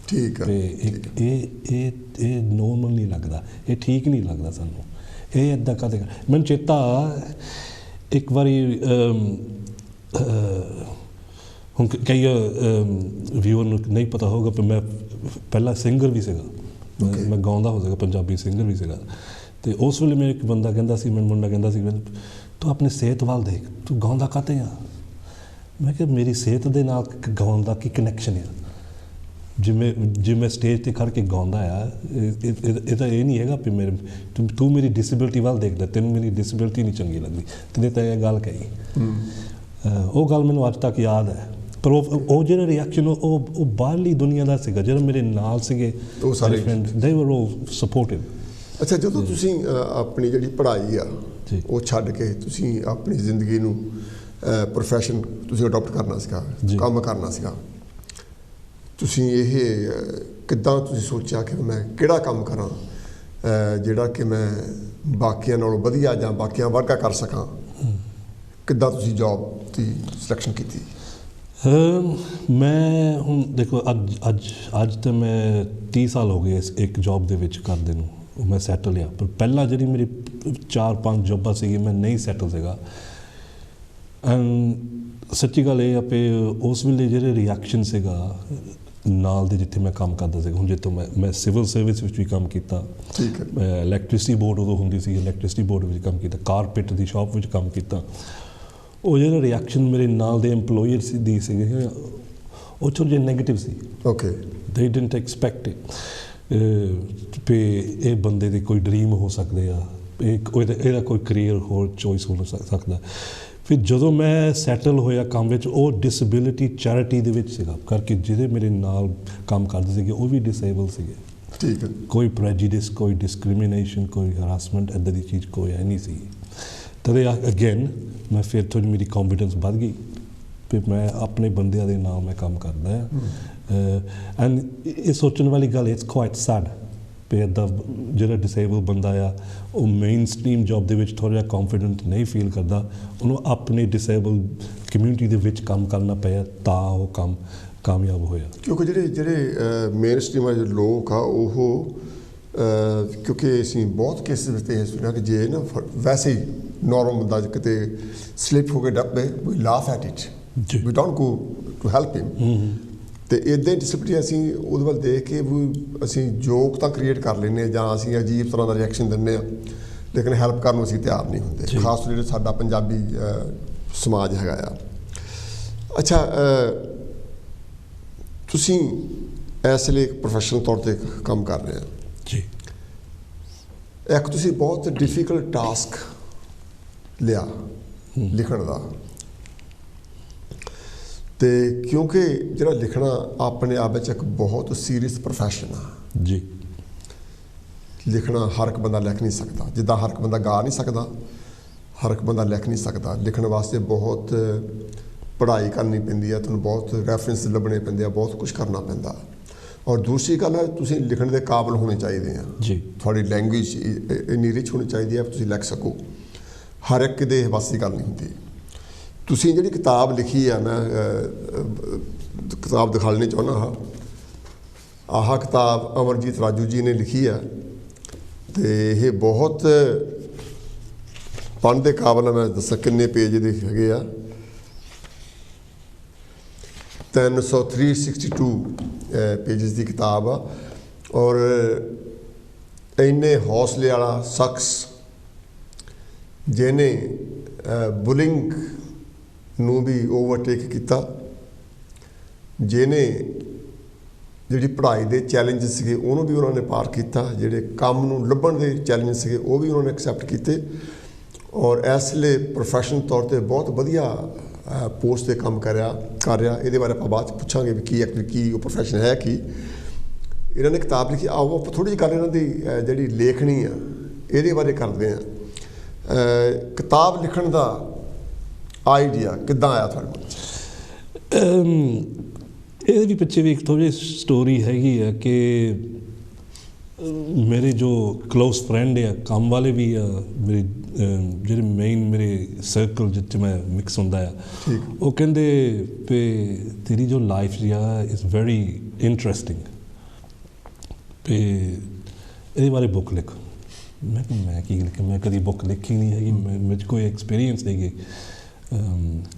ਠੀਕ ਹੈ। ਅਤੇ ਇਹ ਨੋਰਮਲ ਨਹੀਂ ਲੱਗਦਾ, ਇਹ ਠੀਕ ਨਹੀਂ ਲੱਗਦਾ ਸਾਨੂੰ। ਇਹ ਇੱਦਾਂ ਕਦੇ ਮੈਨੂੰ ਚੇਤਾ ਇੱਕ ਵਾਰੀ ਹੁਣ ਕਈ ਵਿਊਅਰ ਨੂੰ ਨਹੀਂ ਪਤਾ ਹੋਊਗਾ ਪਰ ਮੈਂ ਪਹਿਲਾਂ ਸਿੰਗਰ ਵੀ ਸੀਗਾ। ਮੈਂ ਗਾਉਂਦਾ ਹੋ ਸੀਗਾ, ਪੰਜਾਬੀ ਸਿੰਗਰ ਵੀ ਸੀਗਾ। ਅਤੇ ਉਸ ਵੇਲੇ ਮੇਰੇ ਇੱਕ ਬੰਦਾ ਕਹਿੰਦਾ ਸੀ, ਮੈਨੂੰ ਮੁੰਡਾ ਕਹਿੰਦਾ ਸੀ, ਤੂੰ ਆਪਣੀ ਸਿਹਤ ਵੱਲ ਦੇਖ, ਤੂੰ ਗਾਉਂਦਾ ਕਾਹਤੇ ਆ? ਮੈਂ ਕਿਹਾ ਮੇਰੀ ਸਿਹਤ ਦੇ ਨਾਲ ਗਾਉਣ ਦਾ ਕੀ ਕਨੈਕਸ਼ਨ ਆ? ਜੇ ਮੈਂ ਸਟੇਜ 'ਤੇ ਖੜ੍ਹ ਕੇ ਗਾਉਂਦਾ ਆ, ਇਹ ਤਾਂ ਇਹ ਨਹੀਂ ਹੈਗਾ ਵੀ ਤੂੰ ਮੇਰੀ ਡਿਸੇਬਿਲਿਟੀ ਵੱਲ ਦੇਖਦਾ, ਤੈਨੂੰ ਮੇਰੀ ਡਿਸੇਬਿਲਿਟੀ ਨਹੀਂ ਚੰਗੀ ਲੱਗਦੀ। ਤੈਨੇ ਤਾਂ ਇਹ ਗੱਲ ਕਹੀ। ਉਹ ਗੱਲ ਮੈਨੂੰ ਅੱਜ ਤੱਕ ਯਾਦ ਹੈ। ਪਰ ਉਹ ਜਿਹੜਾ ਰਿਐਕਸ਼ਨ ਉਹ ਬਾਹਰਲੀ ਦੁਨੀਆ ਦਾ ਸੀਗਾ। ਜਿਹੜਾ ਮੇਰੇ ਨਾਲ ਸੀਗੇ ਉਹ ਸਾਰੇ ਫਰੈਂਡ, ਦੇ ਵਰ ਆਲ ਸਪੋਰਟਿਵ। ਅੱਛਾ, ਜਦੋਂ ਤੁਸੀਂ ਆਪਣੀ ਜਿਹੜੀ ਪੜ੍ਹਾਈ ਆ ਉਹ ਛੱਡ ਕੇ ਤੁਸੀਂ ਆਪਣੀ ਜ਼ਿੰਦਗੀ ਨੂੰ ਪ੍ਰੋਫੈਸ਼ਨ ਤੁਸੀਂ ਅਡੋਪਟ ਕਰਨਾ ਸੀਗਾ, ਕੰਮ ਕਰਨਾ ਸੀਗਾ, ਤੁਸੀਂ ਇਹ ਕਿੱਦਾਂ ਤੁਸੀਂ ਸੋਚਿਆ ਕਿ ਮੈਂ ਕਿਹੜਾ ਕੰਮ ਕਰਾਂ ਜਿਹੜਾ ਕਿ ਮੈਂ ਬਾਕੀਆਂ ਨਾਲੋਂ ਵਧੀਆ ਜਾਂ ਬਾਕੀਆਂ ਵਰਗਾ ਕਰ ਸਕਾਂ? ਕਿੱਦਾਂ ਤੁਸੀਂ ਜੋਬ ਦੀ ਸਿਲੈਕਸ਼ਨ ਕੀਤੀ? ਮੈਂ ਹੁਣ ਦੇਖੋ ਅੱਜ ਤਾਂ ਮੈਂ 30 ਸਾਲ ਹੋ ਗਏ ਇੱਕ ਜੋਬ ਦੇ ਵਿੱਚ ਕਰਦੇ ਨੂੰ, ਮੈਂ ਸੈਟਲ ਆ। ਪਰ ਪਹਿਲਾਂ ਜਿਹੜੀ ਮੇਰੀ 4-5 ਜੋਬਾਂ ਸੀਗੀ ਮੈਂ ਨਹੀਂ ਸੈਟਲ ਸੀਗਾ। ਸੱਚੀ ਗੱਲ ਇਹ ਆ ਵੀ ਉਸ ਵੇਲੇ ਜਿਹੜੇ ਰਿਐਕਸ਼ਨ ਸੀਗਾ ਨਾਲ ਦੇ ਜਿੱਥੇ ਮੈਂ ਕੰਮ ਕਰਦਾ ਸੀਗਾ, ਹੁਣ ਜਿੱਥੋਂ ਮੈਂ ਸਿਵਲ ਸਰਵਿਸ ਵਿੱਚ ਵੀ ਕੰਮ ਕੀਤਾ। ਠੀਕ ਹੈ। ਇਲੈਕਟ੍ਰਿਸਿਟੀ ਬੋਰਡ ਉਦੋਂ ਹੁੰਦੀ ਸੀ, ਇਲੈਕਟ੍ਰਿਸਿਟੀ ਬੋਰਡ ਵਿੱਚ ਕੰਮ ਕੀਤਾ, ਕਾਰਪੈਟ ਦੀ ਸ਼ਾਪ ਵਿੱਚ ਕੰਮ ਕੀਤਾ। ਉਹ ਜਿਹੜਾ ਰਿਐਕਸ਼ਨ ਮੇਰੇ ਨਾਲ ਦੇ ਇੰਪਲੋਇਰ ਦੀ ਸੀਗੇ ਉਹ ਥੋੜ੍ਹੇ ਜਿਹੇ ਨੈਗੇਟਿਵ ਸੀ। ਓਕੇ। ਦੇ ਡਿਡਨਟ ਐਕਸਪੈਕਟ ਵੀ ਇਹ ਬੰਦੇ ਦੇ ਕੋਈ ਡਰੀਮ ਹੋ ਸਕਦੇ ਆ, ਇਹਦਾ ਕੋਈ ਕਰੀਅਰ ਹੋਰ ਚੋਇਸ ਹੋ ਸਕਦਾ। ਫਿਰ ਜਦੋਂ ਮੈਂ ਸੈਟਲ ਹੋਇਆ ਕੰਮ ਵਿੱਚ, ਉਹ ਡਿਸੇਬਿਲਿਟੀ ਚੈਰਿਟੀ ਦੇ ਵਿੱਚ ਸੀਗਾ ਕਰਕੇ ਜਿਹਦੇ ਮੇਰੇ ਨਾਲ ਕੰਮ ਕਰਦੇ ਸੀਗੇ ਉਹ ਵੀ ਡਿਸੇਬਲ ਸੀਗੇ। ਠੀਕ ਹੈ। ਕੋਈ ਪ੍ਰੈਜੂਡਿਸ, ਕੋਈ ਡਿਸਕ੍ਰਿਮੀਨੇਸ਼ਨ, ਕੋਈ ਹਰਾਸਮੈਂਟ ਇੱਦਾਂ ਦੀ ਚੀਜ਼ ਕੋਈ ਹੈ ਨਹੀਂ ਸੀ। ਤਦੇ ਅਗੇਨ ਮੈਂ ਫਿਰ ਥੋੜ੍ਹੀ ਮੇਰੀ ਕੌਨਫੀਡੈਂਸ ਵੱਧ ਗਈ ਵੀ ਮੈਂ ਆਪਣੇ ਬੰਦਿਆਂ ਦੇ ਨਾਲ ਮੈਂ ਕੰਮ ਕਰਦਾ ਹਾਂ। ਐਂਡ ਇਹ ਸੋਚਣ ਵਾਲੀ ਗੱਲ, ਇਟਸ ਕੁਆਇਟ ਸੈਡ ਵੀ ਇੱਦਾਂ ਜਿਹੜਾ ਡਿਸੇਬਲ ਬੰਦਾ ਆ ਉਹ ਮੇਨ ਸਟਰੀਮ ਜੋਬ ਦੇ ਵਿੱਚ ਥੋੜ੍ਹਾ ਜਿਹਾ ਕੌਨਫੀਡੈਂਟ ਨਹੀਂ ਫੀਲ ਕਰਦਾ, ਉਹਨੂੰ ਆਪਣੇ ਡਿਸੇਬਲ ਕਮਿਊਨਿਟੀ ਦੇ ਵਿੱਚ ਕੰਮ ਕਰਨਾ ਪਿਆ ਤਾਂ ਉਹ ਕੰਮ ਕਾਮਯਾਬ ਹੋਇਆ। ਕਿਉਂਕਿ ਜਿਹੜੇ ਮੇਨ ਸਟਰੀਮ ਦੇ ਲੋਕ ਆ ਉਹ ਕਿਉਂਕਿ ਅਸੀਂ ਬਹੁਤ ਕੇਸਿਸ ਵਿੱਚ ਇਹ ਸੁਣਿਆ ਕਿ ਜੇ ਨਾ ਵੈਸੇ ਹੀ ਨੋਰਮਲ ਬੰਦਾ ਕਿਤੇ ਸਲਿਪ ਹੋ ਕੇ ਡੱਬੇ, we laugh at it, we don't go to help him. ਅਤੇ ਇੱਦਾਂ ਹੀ ਡਿਸਪਲਿਨ ਅਸੀਂ ਉਹਦੇ ਵੱਲ ਦੇਖ ਕੇ ਵੀ ਅਸੀਂ ਜੋਕ ਤਾਂ ਕ੍ਰੀਏਟ ਕਰ ਲੈਂਦੇ ਹਾਂ ਜਾਂ ਅਸੀਂ ਅਜੀਬ ਤਰ੍ਹਾਂ ਦਾ ਰਿਐਕਸ਼ਨ ਦਿੰਦੇ ਹਾਂ, ਲੇਕਿਨ ਹੈਲਪ ਕਰਨ ਨੂੰ ਅਸੀਂ ਤਿਆਰ ਨਹੀਂ ਹੁੰਦੇ, ਖਾਸ ਤੌਰ ਜਿਹੜਾ ਸਾਡਾ ਪੰਜਾਬੀ ਸਮਾਜ ਹੈਗਾ ਆ। ਅੱਛਾ, ਤੁਸੀਂ ਇਸ ਲਈ ਇੱਕ ਪ੍ਰੋਫੈਸ਼ਨਲ ਤੌਰ 'ਤੇ ਕੰਮ ਕਰ ਰਹੇ ਹੋ ਜੀ। ਇੱਕ ਤੁਸੀਂ ਬਹੁਤ ਡਿਫੀਕਲਟ ਟਾਸਕ ਲਿਆ ਲਿਖਣ ਦਾ, ਅਤੇ ਕਿਉਂਕਿ ਜਿਹੜਾ ਲਿਖਣਾ ਆਪਣੇ ਆਪ ਵਿੱਚ ਇੱਕ ਬਹੁਤ ਸੀਰੀਅਸ ਪ੍ਰੋਫੈਸ਼ਨ ਆ ਜੀ। ਲਿਖਣਾ ਹਰ ਇੱਕ ਬੰਦਾ ਲਿਖ ਨਹੀਂ ਸਕਦਾ, ਜਿੱਦਾਂ ਹਰ ਇੱਕ ਬੰਦਾ ਗਾ ਨਹੀਂ ਸਕਦਾ, ਹਰ ਇੱਕ ਬੰਦਾ ਲਿਖ ਨਹੀਂ ਸਕਦਾ। ਲਿਖਣ ਵਾਸਤੇ ਬਹੁਤ ਪੜ੍ਹਾਈ ਕਰਨੀ ਪੈਂਦੀ ਹੈ, ਤੁਹਾਨੂੰ ਬਹੁਤ ਰੈਫਰੈਂਸ ਲੱਭਣੇ ਪੈਂਦੇ ਆ, ਬਹੁਤ ਕੁਛ ਕਰਨਾ ਪੈਂਦਾ। ਔਰ ਦੂਸਰੀ ਗੱਲ ਹੈ, ਤੁਸੀਂ ਲਿਖਣ ਦੇ ਕਾਬਲ ਹੋਣੇ ਚਾਹੀਦੇ ਆ ਜੀ। ਤੁਹਾਡੀ ਲੈਂਗੁਏਜ ਇੰਨੀ ਰਿਚ ਹੋਣੀ ਚਾਹੀਦੀ ਹੈ ਤੁਸੀਂ ਲਿਖ ਸਕੋ। ਹਰ ਇੱਕ ਦੇ ਵੱਸ ਦੀ ਗੱਲ ਨਹੀਂ ਹੁੰਦੀ। ਤੁਸੀਂ ਜਿਹੜੀ ਕਿਤਾਬ ਲਿਖੀ ਆ, ਮੈਂ ਕਿਤਾਬ ਦਿਖਾ ਲੈਣੀ ਚਾਹੁੰਦਾ ਹਾਂ। ਆਹ ਕਿਤਾਬ ਅਮਰਜੀਤ ਰਾਜੂ ਜੀ ਨੇ ਲਿਖੀ ਆ ਅਤੇ ਇਹ ਬਹੁਤ ਪੜ੍ਹਨ ਦੇ ਕਾਬਲ ਆ। ਮੈਂ ਦੱਸਾਂ ਕਿੰਨੇ ਪੇਜ ਦੇ ਹੈਗੇ ਆ, 362 ਪੇਜਸ ਦੀ ਕਿਤਾਬ ਆ। ਔਰ ਇੰਨੇ ਹੌਸਲੇ ਵਾਲਾ ਸ਼ਖਸ ਜਿਹਨੇ ਬੁਲਿੰਗ ਨੂੰ ਵੀ ਓਵਰਟੇਕ ਕੀਤਾ, ਜਿਹਨੇ ਜਿਹੜੀ ਪੜ੍ਹਾਈ ਦੇ ਚੈਲੰਜ ਸੀਗੇ ਉਹਨੂੰ ਵੀ ਉਹਨਾਂ ਨੇ ਪਾਰ ਕੀਤਾ, ਜਿਹੜੇ ਕੰਮ ਨੂੰ ਲੱਭਣ ਦੇ ਚੈਲੰਜ ਸੀਗੇ ਉਹ ਵੀ ਉਹਨਾਂ ਨੇ ਐਕਸੈਪਟ ਕੀਤੇ। ਔਰ ਇਸ ਲਈ ਪ੍ਰੋਫੈਸ਼ਨਲ ਤੌਰ 'ਤੇ ਬਹੁਤ ਵਧੀਆ ਪੋਸਟ 'ਤੇ ਕੰਮ ਕਰ ਰਿਹਾ। ਇਹਦੇ ਬਾਰੇ ਆਪਾਂ ਬਾਅਦ 'ਚ ਪੁੱਛਾਂਗੇ ਵੀ ਕੀ ਉਹ ਪ੍ਰੋਫੈਸ਼ਨ ਹੈ ਕੀ। ਇਹਨਾਂ ਨੇ ਕਿਤਾਬ ਲਿਖੀ। ਆਓ ਆਪਾਂ ਥੋੜ੍ਹੀ ਜਿਹੀ ਗੱਲ ਇਹਨਾਂ ਦੀ ਜਿਹੜੀ ਲੇਖਣੀ ਆ ਇਹਦੇ ਬਾਰੇ ਕਰਦੇ ਹਾਂ। ਕਿਤਾਬ ਲਿਖਣ ਦਾ ਆਈਡੀਆ ਕਿੱਦਾਂ ਆਇਆ ਤੁਹਾਨੂੰ? ਇਹਦੇ ਵੀ ਪਿੱਛੇ ਵੀ ਇੱਕ ਥੋੜ੍ਹੀ ਸਟੋਰੀ ਹੈਗੀ ਆ ਕਿ ਮੇਰੇ ਜੋ ਕਲੋਜ਼ ਫਰੈਂਡ ਆ, ਕੰਮ ਵਾਲੇ ਵੀ ਆ, ਮੇਰੇ ਜਿਹੜੇ ਮੇਨ ਮੇਰੇ ਸਰਕਲ ਜਿੱਥੇ ਮੈਂ ਮਿਕਸ ਹੁੰਦਾ ਆ, ਉਹ ਕਹਿੰਦੇ ਵੀ ਤੇਰੀ ਜੋ ਲਾਈਫ ਆ ਇਜ਼ ਵੈਰੀ ਇੰਟਰਸਟਿੰਗ, ਤੇ ਇਹਦੇ ਬਾਰੇ ਬੁੱਕ ਲਿਖ। ਮੈਂ ਕਿਹਾ ਮੈਂ ਕੀ ਲਿਖਾਂ, ਮੈਂ ਕਦੀ ਬੁੱਕ ਲਿਖੀ ਨਹੀਂ ਹੈਗੀ, ਮੇਰੇ ਕੋਈ ਐਕਸਪੀਰੀਅੰਸ ਨਹੀਂ ਗੀ।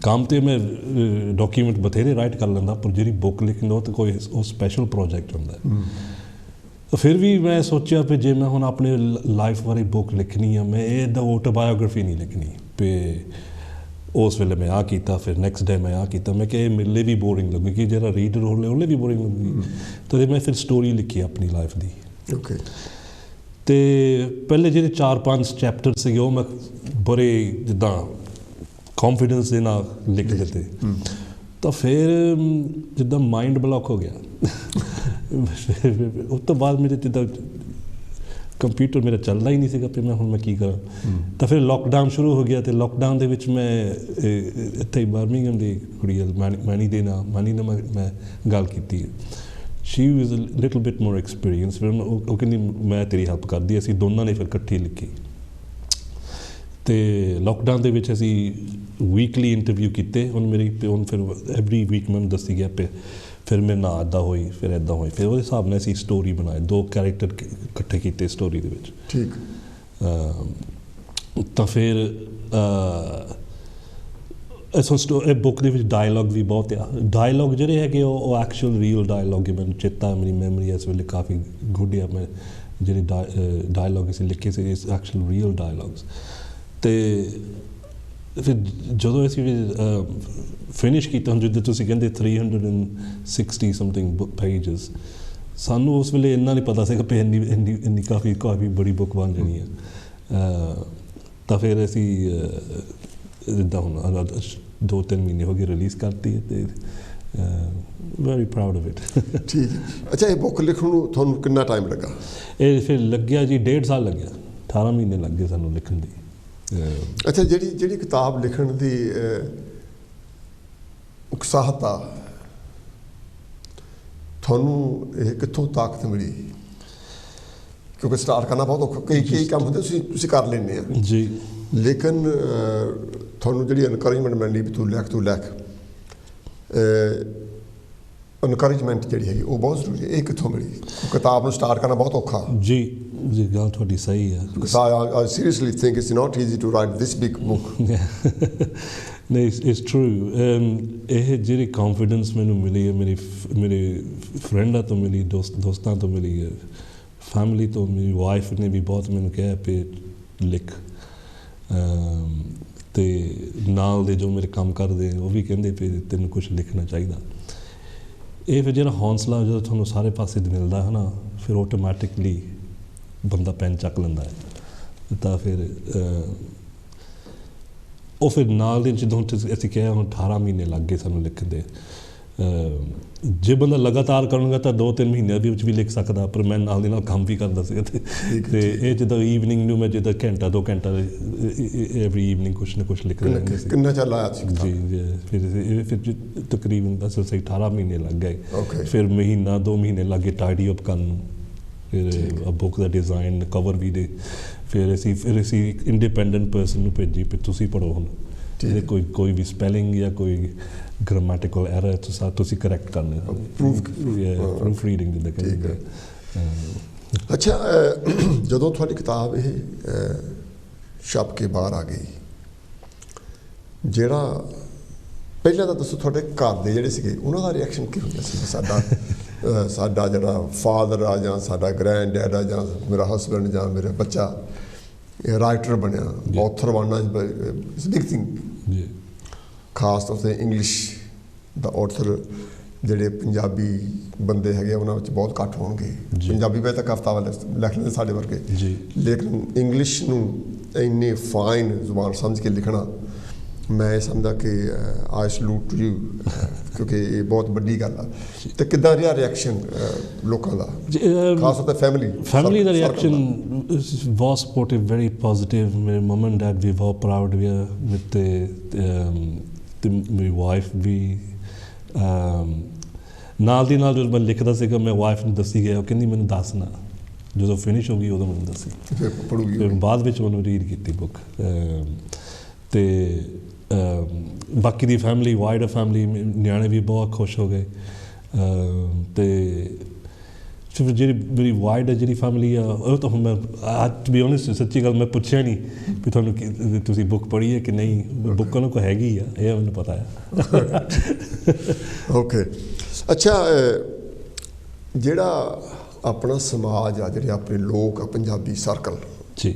ਕੰਮ ਤੇ ਮੈਂ ਡਾਕੂਮੈਂਟ ਬਥੇਰੇ ਰਾਈਟ ਕਰ ਲੈਂਦਾ, ਪਰ ਜਿਹੜੀ ਬੁੱਕ ਲਿਖਣ ਦਾ ਉਹ ਤਾਂ ਕੋਈ ਉਹ ਸਪੈਸ਼ਲ ਪ੍ਰੋਜੈਕਟ ਹੁੰਦਾ। ਫਿਰ ਵੀ ਮੈਂ ਸੋਚਿਆ ਵੀ ਜੇ ਮੈਂ ਹੁਣ ਆਪਣੇ ਲਾਈਫ ਬਾਰੇ ਬੁੱਕ ਲਿਖਣੀ ਆ, ਮੈਂ ਇਹਦਾ ਆਟੋਬਾਇਓਗ੍ਰਾਫੀ ਨਹੀਂ ਲਿਖਣੀ। ਵੀ ਉਸ ਵੇਲੇ ਮੈਂ ਆਹ ਕੀਤਾ, ਫਿਰ ਨੈਕਸਟ ਡੇ ਮੈਂ ਆਹ ਕੀਤਾ। ਮੈਂ ਕਿਹਾ ਇਹ ਮੇਰੇ ਲਈ ਵੀ ਬੋਰਿੰਗ ਲੱਗੇਗੀ, ਜਿਹੜਾ ਰੀਡਰ ਹੋਲੇ ਉਹਲੇ ਵੀ ਬੋਰਿੰਗ ਲੱਗੇਗੀ। ਤਾਂ ਮੈਂ ਫਿਰ ਸਟੋਰੀ ਲਿਖੀ ਆਪਣੀ ਲਾਈਫ ਦੀ। ਓਕੇ। ਅਤੇ ਪਹਿਲੇ ਜਿਹੜੇ 4-5 ਚੈਪਟਰ ਸੀਗੇ ਉਹ ਮੈਂ ਬੜੇ ਜਿੱਦਾਂ ਕੌਨਫੀਡੈਂਸ ਦੇ ਨਾਲ ਲਿਖ ਦਿੱਤੇ। ਤਾਂ ਫਿਰ ਜਿੱਦਾਂ ਮਾਈਂਡ ਬਲੌਕ ਹੋ ਗਿਆ। ਉਸ ਤੋਂ ਬਾਅਦ ਮੇਰੇ ਜਿੱਦਾਂ ਕੰਪਿਊਟਰ ਮੇਰਾ ਚੱਲਦਾ ਹੀ ਨਹੀਂ ਸੀਗਾ, ਫਿਰ ਮੈਂ ਕੀ ਕਰਾਂ। ਤਾਂ ਫਿਰ ਲੋਕਡਾਊਨ ਸ਼ੁਰੂ ਹੋ ਗਿਆ, ਅਤੇ ਲੋਕਡਾਊਨ ਦੇ ਵਿੱਚ ਮੈਂ ਇੱਥੇ ਬਰਮਿੰਘਮ ਦੀ ਕੁੜੀ ਮੈਨੀ ਨਾਲ ਮੈਂ ਗੱਲ ਕੀਤੀ। She was a little bit more experience. ਫਿਰ ਉਹ ਕਹਿੰਦੀ ਮੈਂ ਤੇਰੀ ਹੈਲਪ ਕਰਦੀ। ਅਸੀਂ ਦੋਨਾਂ ਨੇ ਫਿਰ ਇਕੱਠੀ ਲਿਖੀ। ਅਤੇ ਲੋਕਡਾਊਨ ਦੇ ਵਿੱਚ ਅਸੀਂ ਵੀਕਲੀ ਇੰਟਰਵਿਊ ਕੀਤੇ। ਹੁਣ ਫਿਰ ਐਵਰੀ ਵੀਕ ਮੈਨੂੰ ਦੱਸੀ ਗਿਆ ਪਏ। ਫਿਰ ਮੇਰੇ ਨਾਲ ਇੱਦਾਂ ਹੋਈ, ਫਿਰ ਇੱਦਾਂ ਹੋਈ, ਫਿਰ ਉਹਦੇ ਹਿਸਾਬ ਨਾਲ ਅਸੀਂ ਸਟੋਰੀ ਬਣਾਏ। 2 ਕੈਰੈਕਟਰ ਇਕੱਠੇ ਕੀਤੇ ਸਟੋਰੀ ਦੇ ਵਿੱਚ। ਠੀਕ। ਤਾਂ ਫਿਰ ਇਹ ਬੁੱਕ ਦੇ ਵਿੱਚ ਡਾਇਲੋਗ ਵੀ ਬਹੁਤ ਆ। ਡਾਇਲੋਗ ਜਿਹੜੇ ਹੈਗੇ ਉਹ ਐਕਚੁਅਲ ਰੀਅਲ ਡਾਇਲੋਗ ਹੈ। ਮੈਨੂੰ ਚੇਤਾ, ਮੇਰੀ ਮੈਮਰੀ ਇਸ ਵੇਲੇ ਕਾਫੀ ਗੁੱਡ ਆ। ਮੈਂ ਜਿਹੜੇ ਡਾਇਲੋਗ ਅਸੀਂ ਲਿਖੇ ਸੀ ਇਸ ਐਕਚੁਅਲ ਰੀਅਲ ਡਾਇਲੋਗਸ। ਅਤੇ ਫਿਰ ਜਦੋਂ ਅਸੀਂ ਫਿਨਿਸ਼ ਕੀਤਾ, ਹੁਣ ਜਿੱਦਾਂ ਤੁਸੀਂ ਕਹਿੰਦੇ 360 ਸਮਥਿੰਗ ਬੁੱਕ ਪੇਜਸ, ਸਾਨੂੰ ਉਸ ਵੇਲੇ ਇੰਨਾ ਨਹੀਂ ਪਤਾ ਸੀਗਾ ਵੀ ਇੰਨੀ ਕਾਫੀ ਬੜੀ ਬੁੱਕ ਬਣ ਜਾਣੀ ਆ। ਤਾਂ ਫਿਰ ਅਸੀਂ ਜਿੱਦਾਂ ਹੁਣ 2-3 ਮਹੀਨੇ ਹੋ ਗਏ ਰਿਲੀਜ਼ ਕਰਤੀ ਹੈ, ਅਤੇ ਵੈਰੀ ਪ੍ਰਾਊਡ ਆਫ ਇਟ। ਠੀਕ। ਅੱਛਾ, ਇਹ ਬੁੱਕ ਲਿਖਣ ਨੂੰ ਤੁਹਾਨੂੰ ਕਿੰਨਾ ਟਾਈਮ ਲੱਗਾ? ਇਹ ਫਿਰ ਲੱਗਿਆ ਜੀ 1.5 ਸਾਲ ਲੱਗਿਆ। 18 ਮਹੀਨੇ ਲੱਗ ਗਏ ਸਾਨੂੰ ਲਿਖਣ ਦੀ। ਅੱਛਾ, ਜਿਹੜੀ ਕਿਤਾਬ ਲਿਖਣ ਦੀ ਉਕਸਾਹਤਾ ਤੁਹਾਨੂੰ ਇਹ ਕਿੱਥੋਂ ਤਾਕਤ ਮਿਲੀ? ਕਿਉਂਕਿ ਸਟਾਰਟ ਕਰਨਾ ਬਹੁਤ ਔਖਾ, ਕਈ ਕੰਮ ਹੁੰਦੇ ਤੁਸੀਂ ਕਰ ਲੈਂਦੇ ਆ ਜੀ, ਲੇਕਿਨ ਤੁਹਾਨੂੰ ਜਿਹੜੀ ਇਨਕਰੇਜਮੈਂਟ ਮਿਲਣੀ ਵੀ ਤੂੰ ਲਿਖ, ਇਨਕਰੇਜਮੈਂਟ ਜਿਹੜੀ ਹੈਗੀ ਉਹ ਬਹੁਤ ਜ਼ਰੂਰੀ ਹੈ। ਇਹ ਕਿੱਥੋਂ ਮਿਲੀ? ਕਿਤਾਬ ਨੂੰ ਸਟਾਰਟ ਕਰਨਾ ਬਹੁਤ ਔਖਾ। ਜੀ ਗੱਲ ਤੁਹਾਡੀ ਸਹੀ ਹੈ। I seriously think it's not easy to write this big book. ਨਹੀਂ, ਇਟਸ ਟਰੂ। ਇਹ ਜਿਹੜੀ ਕੌਨਫੀਡੈਂਸ ਮੈਨੂੰ ਮਿਲੀ ਹੈ ਮੇਰੇ ਫਰੈਂਡਾਂ ਤੋਂ ਮਿਲੀ, ਦੋਸਤਾਂ ਤੋਂ ਮਿਲੀ ਹੈ, ਫੈਮਿਲੀ ਤੋਂ। ਮੇਰੀ ਵਾਈਫ ਨੇ ਵੀ ਬਹੁਤ ਮੈਨੂੰ ਕਿਹਾ ਵੀ ਲਿਖ, ਅਤੇ ਨਾਲ ਦੇ ਜੋ ਮੇਰੇ ਕੰਮ ਕਰਦੇ ਉਹ ਵੀ ਕਹਿੰਦੇ ਵੀ ਤੈਨੂੰ ਕੁਛ ਲਿਖਣਾ ਚਾਹੀਦਾ। ਇਹ ਫਿਰ ਜਿਹੜਾ ਹੌਂਸਲਾ ਜਦੋਂ ਤੁਹਾਨੂੰ ਸਾਰੇ ਪਾਸੇ ਮਿਲਦਾ ਹੈ ਨਾ, ਫਿਰ ਆਟੋਮੈਟਿਕਲੀ ਬੰਦਾ ਪੈਨ ਚੱਕ ਲੈਂਦਾ ਹੈ। ਤਾਂ ਫਿਰ ਉਹ ਫਿਰ ਨਾਲ ਦੇ ਜਦੋਂ ਅਸੀਂ ਕਿਹਾ ਹੁਣ 18 ਮਹੀਨੇ ਲੱਗ ਗਏ ਸਾਨੂੰ ਲਿਖਣ ਦੇ। ਜੇ ਬੰਦਾ ਲਗਾਤਾਰ ਕਰੂੰਗਾ ਤਾਂ 2-3 ਮਹੀਨਿਆਂ ਦੇ ਵਿੱਚ ਵੀ ਲਿਖ ਸਕਦਾ, ਪਰ ਮੈਂ ਨਾਲ ਦੇ ਨਾਲ ਕੰਮ ਵੀ ਕਰਦਾ ਸੀਗਾ। ਅਤੇ ਇਹ ਜਿੱਦਾਂ ਈਵਨਿੰਗ ਨੂੰ ਮੈਂ ਜਿੱਦਾਂ ਘੰਟਾ-2 ਘੰਟਾ ਐਵਰੀ ਈਵਨਿੰਗ ਕੁਛ ਨਾ ਕੁਛ ਲਿਖਦਾ ਰਹਿੰਦਾ ਸੀ। ਕਿੰਨਾ ਚਿਰ ਲਾਇਆ ਸੀ? ਜੀ, ਫਿਰ ਤਕਰੀਬਨ ਬਸ 18 ਮਹੀਨੇ ਲੱਗ ਗਏ। ਫਿਰ ਮਹੀਨਾ-2 ਮਹੀਨੇ ਲੱਗੇ ਟਾਈਡੀ ਅਪ ਕਰਨ ਨੂੰ। ਫਿਰ ਬੁੱਕ ਦਾ ਡਿਜ਼ਾਈਨ, ਕਵਰ ਵੀ ਦੇ। ਫਿਰ ਅਸੀਂ ਇੰਡੀਪੈਂਡੈਂਟ ਪਰਸਨ ਨੂੰ ਭੇਜੀ ਵੀ ਤੁਸੀਂ ਪੜ੍ਹੋ ਹੁਣ, ਜਿਹਦੇ ਕੋਈ ਵੀ ਸਪੈਲਿੰਗ ਜਾਂ ਕੋਈ ਗ੍ਰਾਮੈਟੀਕਲ ਐਰਰ ਤੁਸੀਂ ਕਰੈਕਟ ਕਰਨੇ। ਪ੍ਰੂਫ ਰੀਡਿੰਗ ਜਿੱਦਾਂ ਕਹਿੰਦੇ। ਅੱਛਾ, ਜਦੋਂ ਤੁਹਾਡੀ ਕਿਤਾਬ ਇਹ ਛਪ ਕੇ ਬਾਹਰ ਆ ਗਈ, ਜਿਹੜਾ ਪਹਿਲਾਂ ਤਾਂ ਦੱਸੋ ਤੁਹਾਡੇ ਘਰ ਦੇ ਜਿਹੜੇ ਸੀਗੇ ਉਹਨਾਂ ਦਾ ਰਿਐਕਸ਼ਨ ਕੀ ਹੁੰਦਾ ਸੀ? ਸਾਡਾ ਜਿਹੜਾ ਫਾਦਰ ਆ, ਜਾਂ ਸਾਡਾ ਗ੍ਰੈਂਡ ਡੈਡ ਆ, ਜਾਂ ਮੇਰਾ ਹਸਬੈਂਡ, ਜਾਂ ਮੇਰਾ ਬੱਚਾ ਰਾਈਟਰ ਬਣਿਆ, ਔਥਰ ਬਣਨਾ ਇਟਸ ਬਿਗ ਥਿੰਗ। ਖਾਸ ਤੌਰ 'ਤੇ ਇੰਗਲਿਸ਼ ਦਾ ਔਥਰ ਜਿਹੜੇ ਪੰਜਾਬੀ ਬੰਦੇ ਹੈਗੇ ਉਹਨਾਂ ਵਿੱਚ ਬਹੁਤ ਘੱਟ ਹੋਣਗੇ। ਪੰਜਾਬੀ ਵਿੱਚ ਤਾਂ ਕਵਿਤਾ ਵਾਲੇ ਲਿਖ ਲੈਂਦੇ ਸਾਡੇ ਵਰਗੇ, ਲੇਕਿਨ ਇੰਗਲਿਸ਼ ਨੂੰ ਇੰਨੀ ਫਾਈਨ ਜ਼ੁਬਾਨ ਸਮਝ ਕੇ ਲਿਖਣਾ ਮੈਂ ਸਮਝਦਾ ਕਿ ਆਈ ਸਲੂਟ ਯੂ, ਕਿਉਂਕਿ ਇਹ ਬਹੁਤ ਵੱਡੀ ਗੱਲ ਆ। ਤੇ ਕਿੱਦਾਂ ਰਿਹਾ ਰਿਐਕਸ਼ਨ ਲੋਕਾਂ ਦਾ, ਖਾਸ ਤੌਰ ਤੇ ਫੈਮਿਲੀ ਦਾ ਰਿਐਕਸ਼ਨ ਬਹੁਤ ਸਪੋਰਟਿਵ, ਵੈਰੀ ਪੋਜ਼ਿਟਿਵ। ਮੇਰੇ ਮਮ ਐਂਡ ਡੈਡ ਵੀ ਬਹੁਤ ਪ੍ਰਾਊਡ ਵੀ ਆ ਵਿਦ ਤੇ ਮੇਰੀ ਵਾਈਫ ਵੀ। ਨਾਲ ਦੀ ਨਾਲ ਜਦੋਂ ਮੈਂ ਲਿਖਦਾ ਸੀਗਾ ਮੈਂ ਵਾਈਫ ਨੂੰ ਦੱਸੀ ਗਿਆ, ਉਹ ਕਹਿੰਦੀ ਮੈਨੂੰ ਦੱਸ ਨਾ, ਜਦੋਂ ਫਿਨਿਸ਼ ਹੋ ਗਈ ਉਦੋਂ ਮੈਨੂੰ ਦੱਸੀ। ਫਿਰ ਬਾਅਦ ਵਿੱਚ ਮੈਨੂੰ ਰੀਡ ਕੀਤੀ ਬੁੱਕ। ਤੇ ਬਾਕੀ ਦੀ ਫੈਮਿਲੀ, ਵਾਈਡਰ ਫੈਮਿਲੀ, ਨਿਆਣੇ ਵੀ ਬਹੁਤ ਖੁਸ਼ ਹੋ ਗਏ। ਤੇ ਫਿਰ ਜਿਹੜੀ ਮੇਰੀ ਵਾਈਡਰ ਜਿਹੜੀ ਫੈਮਿਲੀ ਆ, ਉਹ ਤਾਂ ਹੁਣ ਮੈਂ ਟੂ ਬੀ ਓਨੈਸਟ ਸੱਚੀ ਗੱਲ ਮੈਂ ਪੁੱਛਿਆ ਨਹੀਂ ਵੀ ਤੁਹਾਨੂੰ ਤੁਸੀਂ ਬੁੱਕ ਪੜ੍ਹੀ ਹੈ ਕਿ ਨਹੀਂ। ਬੁੱਕ ਉਹਨਾਂ ਕੋਲ ਹੈਗੀ ਆ, ਇਹ ਮੈਨੂੰ ਪਤਾ ਆ। ਓਕੇ, ਅੱਛਾ, ਜਿਹੜਾ ਆਪਣਾ ਸਮਾਜ ਆ, ਜਿਹੜੇ ਆਪਣੇ ਲੋਕ ਆ, ਪੰਜਾਬੀ ਸਰਕਲ ਜੀ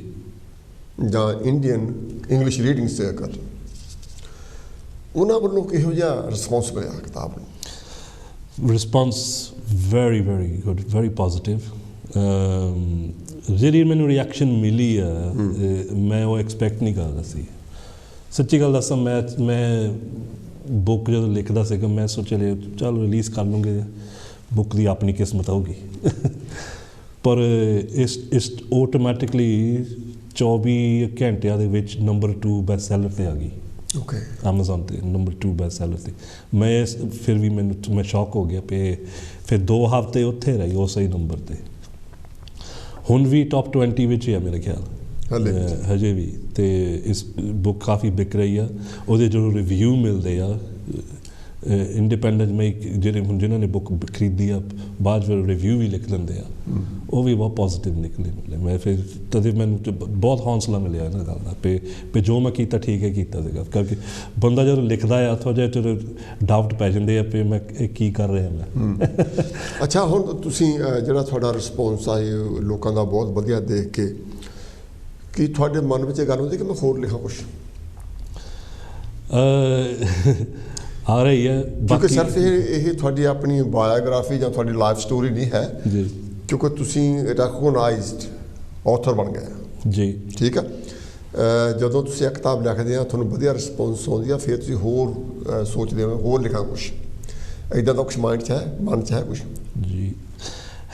ਜਾਂ ਇੰਡੀਅਨ ਇੰਗਲਿਸ਼ ਰੀਡਿੰਗ ਸਰਕਲ, ਉਹਨਾਂ ਵੱਲੋਂ ਕਿਹੋ ਜਿਹਾ ਰਿਸਪੌਂਸ ਮਿਲਿਆ ਕਿਤਾਬ ਨੂੰ? Response very very good, very positive. ਜਿਹੜੀ ਮੈਨੂੰ ਰਿਐਕਸ਼ਨ ਮਿਲੀ ਆ, ਮੈਂ ਉਹ ਐਕਸਪੈਕਟ ਨਹੀਂ ਕਰਦਾ ਸੀ। ਸੱਚੀ ਗੱਲ ਦੱਸਾਂ, ਮੈਂ ਬੁੱਕ ਜਦੋਂ ਲਿਖਦਾ ਸੀਗਾ ਮੈਂ ਸੋਚਿਆ ਚੱਲ ਰਿਲੀਜ਼ ਕਰ ਲੂੰਗੇ, ਬੁੱਕ ਦੀ ਆਪਣੀ ਕਿਸਮਤ ਹੋਊਗੀ। ਪਰ ਇਸ ਆਟੋਮੈਟਿਕਲੀ 24 ਘੰਟਿਆਂ ਦੇ ਵਿੱਚ ਨੰਬਰ 2 ਬੈਸਟ ਸੈਲਰ 'ਤੇ ਆ ਗਈ। ਓਕੇ, Amazon 'ਤੇ ਨੰਬਰ 2 ਬੈਸਟ ਸੈਲਰ 'ਤੇ। ਫਿਰ ਵੀ ਮੈਂ ਸ਼ੌਕ ਹੋ ਗਿਆ ਪਏ। ਫਿਰ 2 ਹਫ਼ਤੇ ਉੱਥੇ ਰਹੀ ਉਸੇ ਹੀ ਨੰਬਰ 'ਤੇ। ਹੁਣ ਵੀ ਟੌਪ 20 ਵਿੱਚ ਹੀ ਆ ਮੇਰੇ ਖਿਆਲ ਹਜੇ ਵੀ। ਅਤੇ ਇਸ ਬੁੱਕ ਕਾਫੀ ਵਿਕ ਰਹੀ ਆ। ਉਹਦੇ ਜਦੋਂ ਰਿਵਿਊ ਮਿਲਦੇ ਆ ਇੰਡੀਪੈਂਡੈਂਟ ਮੈਂ ਜਿਹੜੇ ਹੁਣ ਜਿਨ੍ਹਾਂ ਨੇ ਬੁੱਕ ਖਰੀਦੀ ਆ, ਬਾਅਦ ਵਿੱਚ ਰਿਵਿਊ ਵੀ ਲਿਖ ਲੈਂਦੇ ਆ, ਉਹ ਵੀ ਬਹੁਤ ਪੋਜ਼ੀਟਿਵ ਨਿਕਲੇ। ਮੈਂ ਫਿਰ ਤਦੇ ਮੈਨੂੰ ਬਹੁਤ ਹੌਂਸਲਾ ਮਿਲਿਆ ਇਹਨਾਂ ਗੱਲ ਦਾ ਵੀ ਜੋ ਮੈਂ ਕੀਤਾ ਠੀਕ ਹੈ ਕੀਤਾ ਸੀਗਾ। ਕਰਕੇ ਬੰਦਾ ਜਦੋਂ ਲਿਖਦਾ ਆ ਥੋੜ੍ਹਾ ਜਿਹਾ ਚਲੋ ਡਾਊਟ ਪੈ ਜਾਂਦੇ ਆ ਵੀ ਮੈਂ ਇਹ ਕੀ ਕਰ ਰਿਹਾ ਮੈਂ। ਅੱਛਾ, ਹੁਣ ਤੁਸੀਂ ਜਿਹੜਾ ਤੁਹਾਡਾ ਰਿਸਪੌਂਸ ਆ ਲੋਕਾਂ ਦਾ ਬਹੁਤ ਵਧੀਆ ਦੇਖ ਕੇ, ਕੀ ਤੁਹਾਡੇ ਮਨ ਵਿੱਚ ਇਹ ਗੱਲ ਹੁੰਦੀ ਕਿ ਮੈਂ ਹੋਰ ਲਿਖਾਂ ਕੁਛ? ਆ ਰਹੀ ਹੈ, ਕਿਉਂਕਿ ਸਿਰਫ ਇਹ ਤੁਹਾਡੀ ਆਪਣੀ ਬਾਇਓਗ੍ਰਾਫੀ ਜਾਂ ਤੁਹਾਡੀ ਲਾਈਫ ਸਟੋਰੀ ਨਹੀਂ ਹੈ ਜੀ, ਕਿਉਂਕਿ ਤੁਸੀਂ ਰੈਕਗਨਾਈਜ਼ਡ ਆਥਰ ਬਣ ਗਏ ਜੀ। ਠੀਕ ਆ, ਜਦੋਂ ਤੁਸੀਂ ਇਹ ਕਿਤਾਬ ਲਿਖਦੇ ਆ ਤੁਹਾਨੂੰ ਵਧੀਆ ਰਿਸਪੌਂਸ ਆਉਂਦੀ ਆ, ਫਿਰ ਤੁਸੀਂ ਹੋਰ ਸੋਚਦੇ ਹੋ ਹੋਰ ਲਿਖਾਂ ਕੁਛ, ਇੱਦਾਂ ਦਾ ਕੁਛ ਮਾਈਂਡ 'ਚ ਹੈ, ਮਨ 'ਚ ਹੈ ਕੁਛ? ਜੀ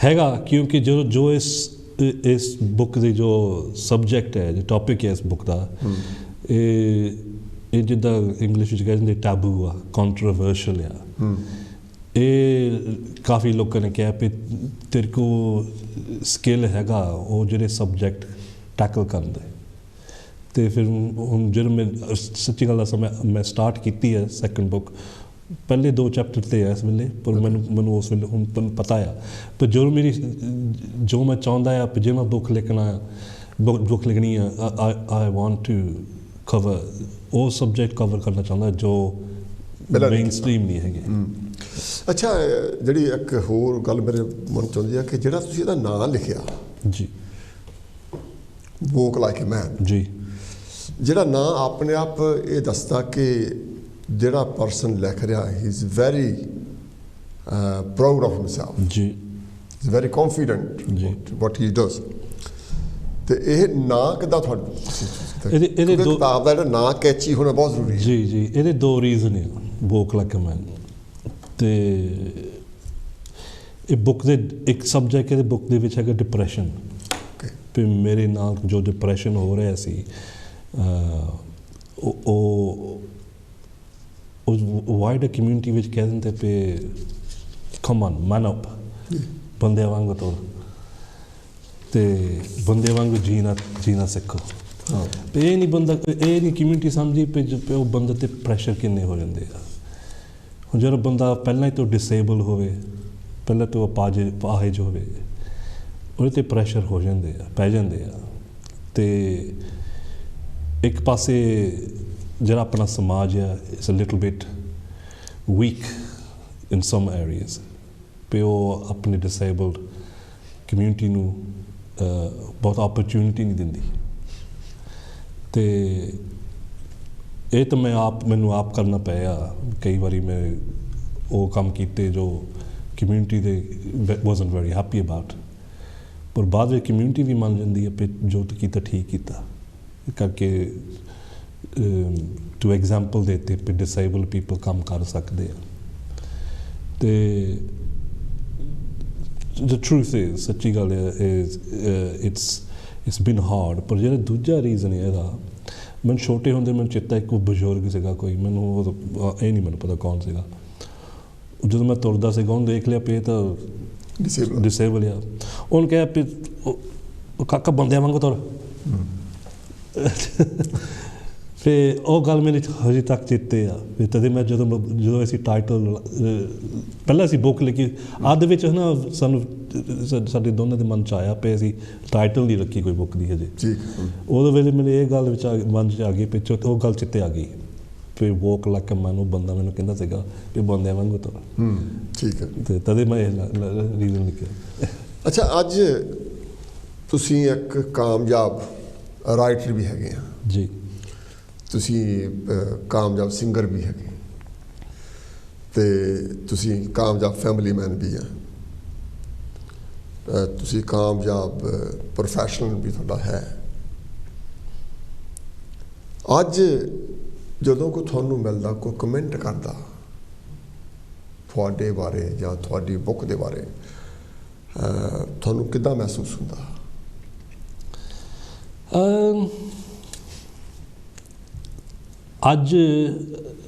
ਹੈਗਾ, ਕਿਉਂਕਿ ਜੋ ਇਸ ਬੁੱਕ ਦੀ ਜੋ ਸਬਜੈਕਟ ਹੈ, ਜੋ ਟੌਪਿਕ ਹੈ ਇਸ ਬੁੱਕ ਦਾ, ਇਹ ਜਿੱਦਾਂ ਇੰਗਲਿਸ਼ ਵਿੱਚ ਕਹਿੰਦੇ ਟੈਬੂ ਆ, ਕੰਟਰੋਵਰਸ਼ੀਅਲ ਆ। ਇਹ ਕਾਫੀ ਲੋਕਾਂ ਨੇ ਕਿਹਾ ਵੀ ਤੇਰੇ ਕੋਲ ਸਕਿੱਲ ਹੈਗਾ ਉਹ ਜਿਹੜੇ ਸਬਜੈਕਟ ਟੈਕਲ ਕਰਨ ਦੇ। ਅਤੇ ਫਿਰ ਹੁਣ ਜਦੋਂ ਮੈਂ ਸੱਚੀ ਗੱਲ ਦੱਸਾਂ, ਮੈਂ ਸਟਾਰਟ ਕੀਤੀ ਹੈ ਸੈਕਿੰਡ ਬੁੱਕ, ਪਹਿਲੇ 2 ਚੈਪਟਰ 'ਤੇ ਆ ਇਸ ਵੇਲੇ, ਪਰ ਮੈਨੂੰ ਉਸ ਵੇਲੇ ਹੁਣ ਪਤਾ ਆ। ਪਰ ਜੋ ਮੈਂ ਚਾਹੁੰਦਾ ਆ ਜੇ ਮੈਂ ਬੁੱਕ ਲਿਖਣੀ ਆ, ਆਈ ਵਾਂਟ ਟੂ ਕਵਰ ਉਹ ਸਬਜੈਕਟ ਕਵਰ ਕਰਨਾ ਚਾਹੁੰਦਾ ਜੋ ਮੇਨ ਸਟਰੀਮ ਨਹੀਂ ਹੈਗੇ। ਅੱਛਾ, ਜਿਹੜੀ ਇੱਕ ਹੋਰ ਗੱਲ ਮੇਰੇ ਮਨ 'ਚ ਆਉਂਦੀ ਆ ਕਿ ਜਿਹੜਾ ਤੁਸੀਂ ਇਹਦਾ ਨਾਂ ਲਿਖਿਆ ਜੀ, ਵੋਕ ਲਾਈਕ ਏ ਮੈਨ ਜੀ, ਜਿਹੜਾ ਨਾਂ ਆਪਣੇ ਆਪ ਇਹ ਦੱਸਦਾ ਕਿ ਜਿਹੜਾ ਪਰਸਨ ਲਿਖ ਰਿਹਾ he is very proud of himself ਜੀ, is very confident what he does. ਅਤੇ ਇਹ ਨਾਂ ਕਿੱਦਾਂ ਤੁਹਾਨੂੰ ਇਹਦੇ ਕਿਤਾਬ ਦਾ ਜਿਹੜਾ ਨਾਂ ਕੈਚੀ ਹੋਣਾ ਬਹੁਤ ਜ਼ਰੂਰੀ ਹੈ? ਜੀ ਜੀ, ਇਹਦੇ 2 ਰੀਜ਼ਨ ਆ ਵੋਕ ਲਾਈਕ ਏ ਮੈਨ। ਅਤੇ ਇਹ ਬੁੱਕ ਦੇ ਇੱਕ ਸਬਜੈਕਟ ਇਹਦੇ ਬੁੱਕ ਦੇ ਵਿੱਚ ਹੈਗਾ ਡਿਪਰੈਸ਼ਨ। ਵੀ ਮੇਰੇ ਨਾਲ ਜੋ ਡਿਪਰੈਸ਼ਨ ਹੋ ਰਿਹਾ ਸੀ, ਉਹ ਵਾਈਡਰ ਕਮਿਊਨਿਟੀ ਵਿੱਚ ਕਹਿ ਦਿੰਦੇ ਪਏ ਕਮ ਔਨ ਮੈਨ ਅਪ, ਬੰਦਿਆਂ ਵਾਂਗੂ ਤੋਰ, ਅਤੇ ਬੰਦੇ ਵਾਂਗੂ ਜੀਣਾ ਸਿੱਖੋ। ਇਹ ਨਹੀਂ ਕਮਿਊਨਿਟੀ ਸਮਝੀ ਪਈ ਉਹ ਬੰਦੇ 'ਤੇ ਪ੍ਰੈਸ਼ਰ ਕਿੰਨੇ ਹੋ ਜਾਂਦੇ ਆ। ਹੁਣ ਜਦੋਂ ਬੰਦਾ ਪਹਿਲਾਂ ਹੀ ਤੋਂ ਡਿਸੇਬਲ ਹੋਵੇ, ਪਹਿਲਾਂ ਤੋਂ ਅਪਾਹਜ ਹੋਵੇ, ਉਹਦੇ 'ਤੇ ਪ੍ਰੈਸ਼ਰ ਪੈ ਜਾਂਦੇ ਆ। ਅਤੇ ਇੱਕ ਪਾਸੇ ਜਿਹੜਾ ਆਪਣਾ ਸਮਾਜ ਆ it's a little bit weak in some areas, ਵੀ ਉਹ ਆਪਣੇ ਡਿਸੇਬਲਡ ਕਮਿਊਨਿਟੀ ਨੂੰ ਬਹੁਤ ਓਪਰਚੁਨਿਟੀ ਨਹੀਂ ਦਿੰਦੀ। ਅਤੇ ਇਹ ਤਾਂ ਮੈਨੂੰ ਆਪ ਕਰਨਾ ਪਿਆ। ਕਈ ਵਾਰੀ ਮੈਂ ਉਹ ਕੰਮ ਕੀਤੇ ਜੋ ਕਮਿਊਨਿਟੀ ਦੇ ਵਾਜ਼ਨਟ ਵੈਰੀ ਹੈਪੀ ਅਬਾਊਟ, ਪਰ ਬਾਅਦ ਵਿੱਚ ਕਮਿਊਨਿਟੀ ਵੀ ਮੰਨ ਜਾਂਦੀ ਹੈ ਵੀ ਜੋ ਕੀਤਾ ਠੀਕ ਕੀਤਾ। ਕਰਕੇ ਟੂ ਐਗਜ਼ਾਮਪਲ ਦੇ ਦਿੱਤੇ ਵੀ ਡਿਸੇਬਲ ਪੀਪਲ ਕੰਮ ਕਰ ਸਕਦੇ ਆ। ਅਤੇ the truth is ਸੱਚੀ ਗੱਲ is it's been hard। ਪਰ ਜਿਹੜਾ ਦੂਜਾ ਰੀਜ਼ਨ ਹੈ ਇਹਦਾ, ਮੈਨੂੰ ਛੋਟੇ ਹੁੰਦੇ ਮੈਨੂੰ ਚੇਤਾ ਇੱਕ ਬਜ਼ੁਰਗ ਸੀਗਾ ਕੋਈ, ਮੈਨੂੰ ਇਹ ਨਹੀਂ ਮੈਨੂੰ ਪਤਾ ਕੌਣ ਸੀਗਾ, ਜਦੋਂ ਮੈਂ ਤੁਰਦਾ ਸੀਗਾ ਉਹਨੂੰ ਦੇਖ ਲਿਆ ਪਏ ਤਾਂ ਡਿਸੇਬਲ ਆ, ਉਹਨੂੰ ਕਿਹਾ ਵੀ ਕਾਕਾ ਬੰਦਿਆਂ ਵਾਂਗੂ ਤੁਰ। ਫਿਰ ਉਹ ਗੱਲ ਮੇਰੇ ਹਜੇ ਤੱਕ ਚੇਤੇ ਆ। ਫਿਰ ਤਦੇ ਮੈਂ ਜਦੋਂ ਅਸੀਂ ਟਾਈਟਲ ਪਹਿਲਾਂ ਅਸੀਂ ਬੁੱਕ ਲਿਖੀ, ਅੱਧ ਵਿੱਚ ਹੈ ਨਾ ਸਾਨੂੰ ਸਾਡੇ ਦੋਨਾਂ ਦੇ ਮਨ 'ਚ ਆਇਆ ਪਏ ਅਸੀਂ ਟਾਈਟਲ ਨਹੀਂ ਰੱਖੀ ਕੋਈ ਬੁੱਕ ਦੀ ਹਜੇ। ਉਹਦੇ ਵੇਲੇ ਮੈਨੂੰ ਇਹ ਗੱਲ ਵਿੱਚ ਮਨ 'ਚ ਆ ਗਈ, ਪਿੱਛੋਂ ਉਹ ਗੱਲ ਚੇਤੇ ਆ ਗਈ ਫਿਰ ਵੋਕ ਲੱਕ ਮਨ, ਉਹ ਬੰਦਾ ਮੈਨੂੰ ਕਹਿੰਦਾ ਸੀਗਾ ਵੀ ਬੰਦਿਆਂ ਵਾਂਗੂ ਤੁਰ। ਠੀਕ ਹੈ। ਅਤੇ ਤਦੇ ਮੈਂ ਇਹ ਰੀਜ਼ਨ ਲਿਖਿਆ। ਅੱਛਾ, ਅੱਜ ਤੁਸੀਂ ਇੱਕ ਕਾਮਯਾਬ ਰਾਈਟਰ ਵੀ ਹੈਗੇ ਆ ਜੀ, ਤੁਸੀਂ ਕਾਮਯਾਬ ਸਿੰਗਰ ਵੀ ਹੈਗੇ, ਅਤੇ ਤੁਸੀਂ ਕਾਮਯਾਬ ਫੈਮਿਲੀ ਮੈਨ ਵੀ ਆ, ਤੁਸੀਂ ਕਾਮਯਾਬ ਪ੍ਰੋਫੈਸ਼ਨਲ ਵੀ ਤੁਹਾਡਾ ਹੈ। ਅੱਜ ਜਦੋਂ ਕੋਈ ਤੁਹਾਨੂੰ ਮਿਲਦਾ, ਕੋਈ ਕਮੈਂਟ ਕਰਦਾ ਤੁਹਾਡੇ ਬਾਰੇ ਜਾਂ ਤੁਹਾਡੀ ਬੁੱਕ ਦੇ ਬਾਰੇ, ਤੁਹਾਨੂੰ ਕਿੱਦਾਂ ਮਹਿਸੂਸ ਹੁੰਦਾ? ਅੱਜ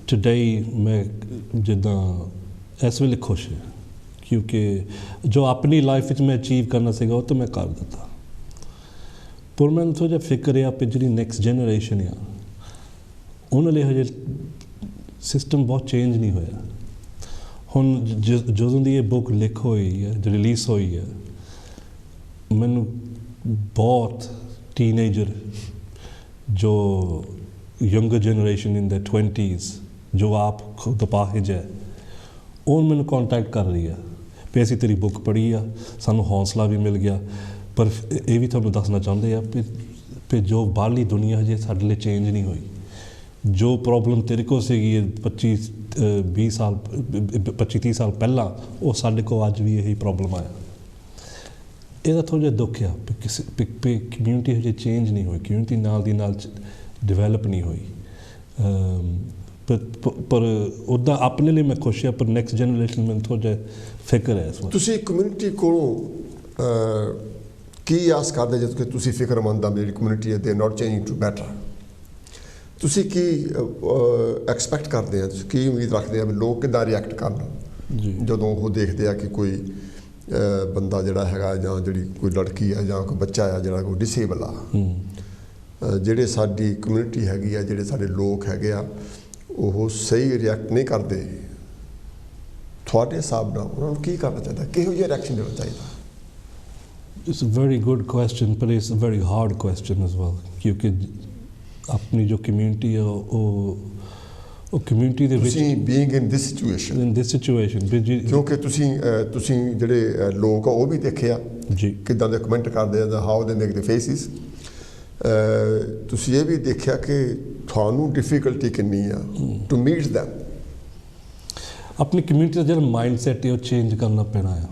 ਟੁਡੇ ਮੈਂ ਜਿੱਦਾਂ ਇਸ ਵੇਲੇ ਖੁਸ਼ ਹਾਂ, ਕਿਉਂਕਿ ਜੋ ਆਪਣੀ ਲਾਈਫ ਵਿੱਚ ਮੈਂ ਅਚੀਵ ਕਰਨਾ ਸੀਗਾ ਉਹ ਤਾਂ ਮੈਂ ਕਰ ਦਿੱਤਾ। ਪਰ ਮੈਨੂੰ ਥੋੜ੍ਹਾ ਜਿਹਾ ਫਿਕਰ ਆ ਵੀ ਜਿਹੜੀ ਨੈਕਸਟ ਜਨਰੇਸ਼ਨ ਆ ਉਹਨਾਂ ਲਈ ਹਜੇ ਸਿਸਟਮ ਬਹੁਤ ਚੇਂਜ ਨਹੀਂ ਹੋਇਆ। ਹੁਣ ਜਦੋਂ ਦੀ ਇਹ ਬੁੱਕ ਲਿਖ ਹੋਈ ਹੈ, ਰਿਲੀਜ਼ ਹੋਈ ਹੈ, ਮੈਨੂੰ ਬਹੁਤ ਟੀਨੇਜਰ ਜੋ ਯੰਗਰ ਜਨਰੇਸ਼ਨ ਇਨ ਦ 20s ਜੋ ਆਪ ਖੁਦ ਅਪਾਹਿਜ ਹੈ, ਉਹ ਮੈਨੂੰ ਕੰਟੈਕਟ ਕਰ ਰਹੀ ਆ ਵੀ ਅਸੀਂ ਤੇਰੀ ਬੁੱਕ ਪੜ੍ਹੀ ਆ, ਸਾਨੂੰ ਹੌਸਲਾ ਵੀ ਮਿਲ ਗਿਆ। ਪਰ ਇਹ ਵੀ ਤੁਹਾਨੂੰ ਦੱਸਣਾ ਚਾਹੁੰਦੇ ਆ ਵੀ ਜੋ ਬਾਹਰਲੀ ਦੁਨੀਆ ਹਜੇ ਸਾਡੇ ਲਈ ਚੇਂਜ ਨਹੀਂ ਹੋਈ। ਜੋ ਪ੍ਰੋਬਲਮ ਤੇਰੇ ਕੋਲ ਸੀਗੀ 25-30 ਸਾਲ ਪਹਿਲਾਂ, ਉਹ ਸਾਡੇ ਕੋਲ ਅੱਜ ਵੀ ਇਹੀ ਪ੍ਰੋਬਲਮ ਆਇਆ। ਇਹਦਾ ਥੋੜ੍ਹਾ ਜਿਹਾ ਦੁੱਖ ਆ ਵੀ ਕਮਿਊਨਿਟੀ ਹਜੇ ਚੇਂਜ ਨਹੀਂ ਹੋਈ, ਕਮਿਊਨਿਟੀ ਨਾਲ ਦੀ ਨਾਲ ਡਿਵੈਲਪ ਨਹੀਂ ਹੋਈ। ਪਰ ਉੱਦਾਂ ਆਪਣੇ ਲਈ ਮੈਂ ਖੁਸ਼ ਹਾਂ, ਪਰ ਨੈਕਸਟ ਜਨਰੇਸ਼ਨ ਮੈਨੂੰ ਥੋੜ੍ਹਾ ਜਿਹਾ ਫਿਕਰ ਹੈ ਇਸ ਵਾਰ। ਤੁਸੀਂ ਕਮਿਊਨਿਟੀ ਕੋਲੋਂ ਕੀ ਆਸ ਕਰਦੇ ਜਦੋਂ ਕਿ ਤੁਸੀਂ ਫਿਕਰਮੰਦ ਆ ਜਿਹੜੀ ਕਮਿਊਨਿਟੀ ਹੈ ਦੇ ਨਾਟ ਚੇਂਜਿੰਗ ਟੂ ਬੈਟਰ? ਤੁਸੀਂ ਕੀ ਐਕਸਪੈਕਟ ਕਰਦੇ ਆ, ਤੁਸੀਂ ਕੀ ਉਮੀਦ ਰੱਖਦੇ ਆ ਵੀ ਲੋਕ ਕਿੱਦਾਂ ਰਿਐਕਟ ਕਰਨ ਜਦੋਂ ਉਹ ਦੇਖਦੇ ਆ ਕਿ ਕੋਈ ਬੰਦਾ ਜਿਹੜਾ ਹੈਗਾ ਜਾਂ ਜਿਹੜੀ ਕੋਈ ਲੜਕੀ ਆ ਜਾਂ ਕੋਈ ਬੱਚਾ ਆ ਜਿਹੜਾ ਕੋਈ ਡਿਸੇਬਲ ਆ? ਜਿਹੜੇ ਸਾਡੀ ਕਮਿਊਨਿਟੀ ਹੈਗੀ ਆ, ਜਿਹੜੇ ਸਾਡੇ ਲੋਕ ਹੈਗੇ ਆ, ਉਹ ਸਹੀ ਰਿਐਕਟ ਨਹੀਂ ਕਰਦੇ, ਤੁਹਾਡੇ ਹਿਸਾਬ ਨਾਲ ਉਹਨਾਂ ਨੂੰ ਕੀ ਕਰਨਾ ਚਾਹੀਦਾ, ਕਿਹੋ ਜਿਹਾ ਰਿਐਕਸ਼ਨ ਦੇਣਾ ਚਾਹੀਦਾ? It's a very good question, ਪਰ it's a very hard question as well, ਕਿਉਂਕਿ ਆਪਣੀ ਜੋ ਕਮਿਊਨਿਟੀ ਹੈ ਉਹ ਕਮਿਊਨਿਟੀ ਦੇ ਵਿੱਚ ਬੀਇੰਗ ਇਨ ਦਿਸ ਸਿਚੁਏਸ਼ਨ ਕਿਉਂਕਿ ਤੁਸੀਂ ਜਿਹੜੇ ਲੋਕ ਆ ਉਹ ਵੀ ਦੇਖਿਆ ਜੀ ਕਿੱਦਾਂ ਦੇ ਕਮੈਂਟ ਕਰਦੇ ਆ, how they make the faces. ਤੁਸੀਂ ਇਹ ਵੀ ਦੇਖਿਆ ਕਿ ਤੁਹਾਨੂੰ ਡਿਫਿਕਲਟੀ ਕਿੰਨੀ ਆ ਟੂ ਮੀਟ ਦੈਮ। ਆਪਣੀ ਕਮਿਊਨਿਟੀ ਦਾ ਜਿਹੜਾ ਮਾਈਂਡ ਸੈਟ ਹੈ ਉਹ ਚੇਂਜ ਕਰਨਾ ਪੈਣਾ ਹੈ,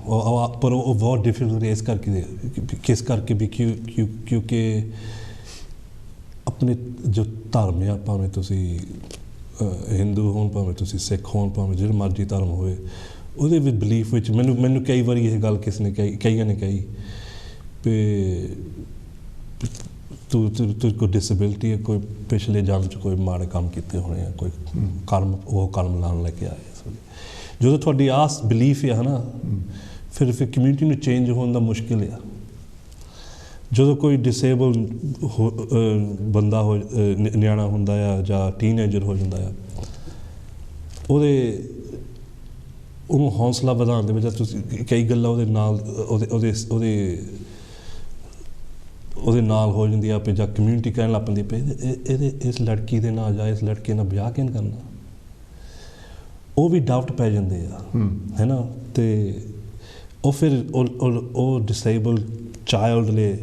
ਪਰ ਉਹ ਬਹੁਤ ਡਿਫਿਕਲਟ ਇਸ ਕਰਕੇ ਕਿਸ ਕਰਕੇ ਵੀ ਕਿਉਂਕਿ ਆਪਣੇ ਜੋ ਧਰਮ ਆ, ਭਾਵੇਂ ਤੁਸੀਂ ਹਿੰਦੂ ਹੋਣ, ਭਾਵੇਂ ਤੁਸੀਂ ਸਿੱਖ ਹੋਣ, ਭਾਵੇਂ ਜਿਹੜਾ ਮਰਜ਼ੀ ਧਰਮ ਹੋਵੇ, ਉਹਦੇ ਵਿੱਚ ਬਿਲੀਫ ਵਿੱਚ ਮੈਨੂੰ ਕਈ ਵਾਰੀ ਇਹ ਗੱਲ ਕਿਸੇ ਨੇ ਕਈਆਂ ਨੇ ਕਹੀ ਵੀ ਤੂੰ ਕੋਈ ਡਿਸੇਬਿਲਿਟੀ ਹੈ, ਕੋਈ ਪਿਛਲੇ ਜਨਮ 'ਚ ਕੋਈ ਮਾੜੇ ਕੰਮ ਕੀਤੇ ਹੋਣੇ ਆ, ਕੋਈ ਕਰਮ ਉਹ ਕਰਮ ਲਾਉਣ ਲੈ ਕੇ ਆਏ। ਜਦੋਂ ਤੁਹਾਡੀ ਆਸ ਬਿਲੀਫ ਹੈ ਨਾ, ਫਿਰ ਕਮਿਊਨਿਟੀ ਨੂੰ ਚੇਂਜ ਹੋਣ ਦਾ ਮੁਸ਼ਕਿਲ ਆ। ਜਦੋਂ ਕੋਈ ਡਿਸੇਬਲ ਬੰਦਾ ਨਿਆਣਾ ਹੁੰਦਾ ਆ ਜਾਂ ਟੀਨਏਜਰ ਹੋ ਜਾਂਦਾ ਆ, ਉਹਨੂੰ ਹੌਸਲਾ ਵਧਾਉਣ ਦੇ ਵਿੱਚ ਤੁਸੀਂ ਕਈ ਗੱਲਾਂ ਉਹਦੇ ਨਾਲ ਹੋ ਜਾਂਦੀ ਆ ਵੀ ਜਾਂ ਕਮਿਊਨਿਟੀ ਕਹਿਣ ਲੱਗ ਪੈਂਦੀ ਪਈ ਇਸ ਲੜਕੀ ਦੇ ਨਾਲ ਜਾਂ ਇਸ ਲੜਕੇ ਨਾਲ ਵਿਆਹ ਕਿਉਂ ਕਰਨਾ, ਉਹ ਵੀ ਡਾਊਟ ਪੈ ਜਾਂਦੇ ਆ, ਹੈ ਨਾ। ਅਤੇ ਉਹ ਫਿਰ ਉਹ ਡਿਸੇਬਲ ਚਾਈਲਡ ਲਈ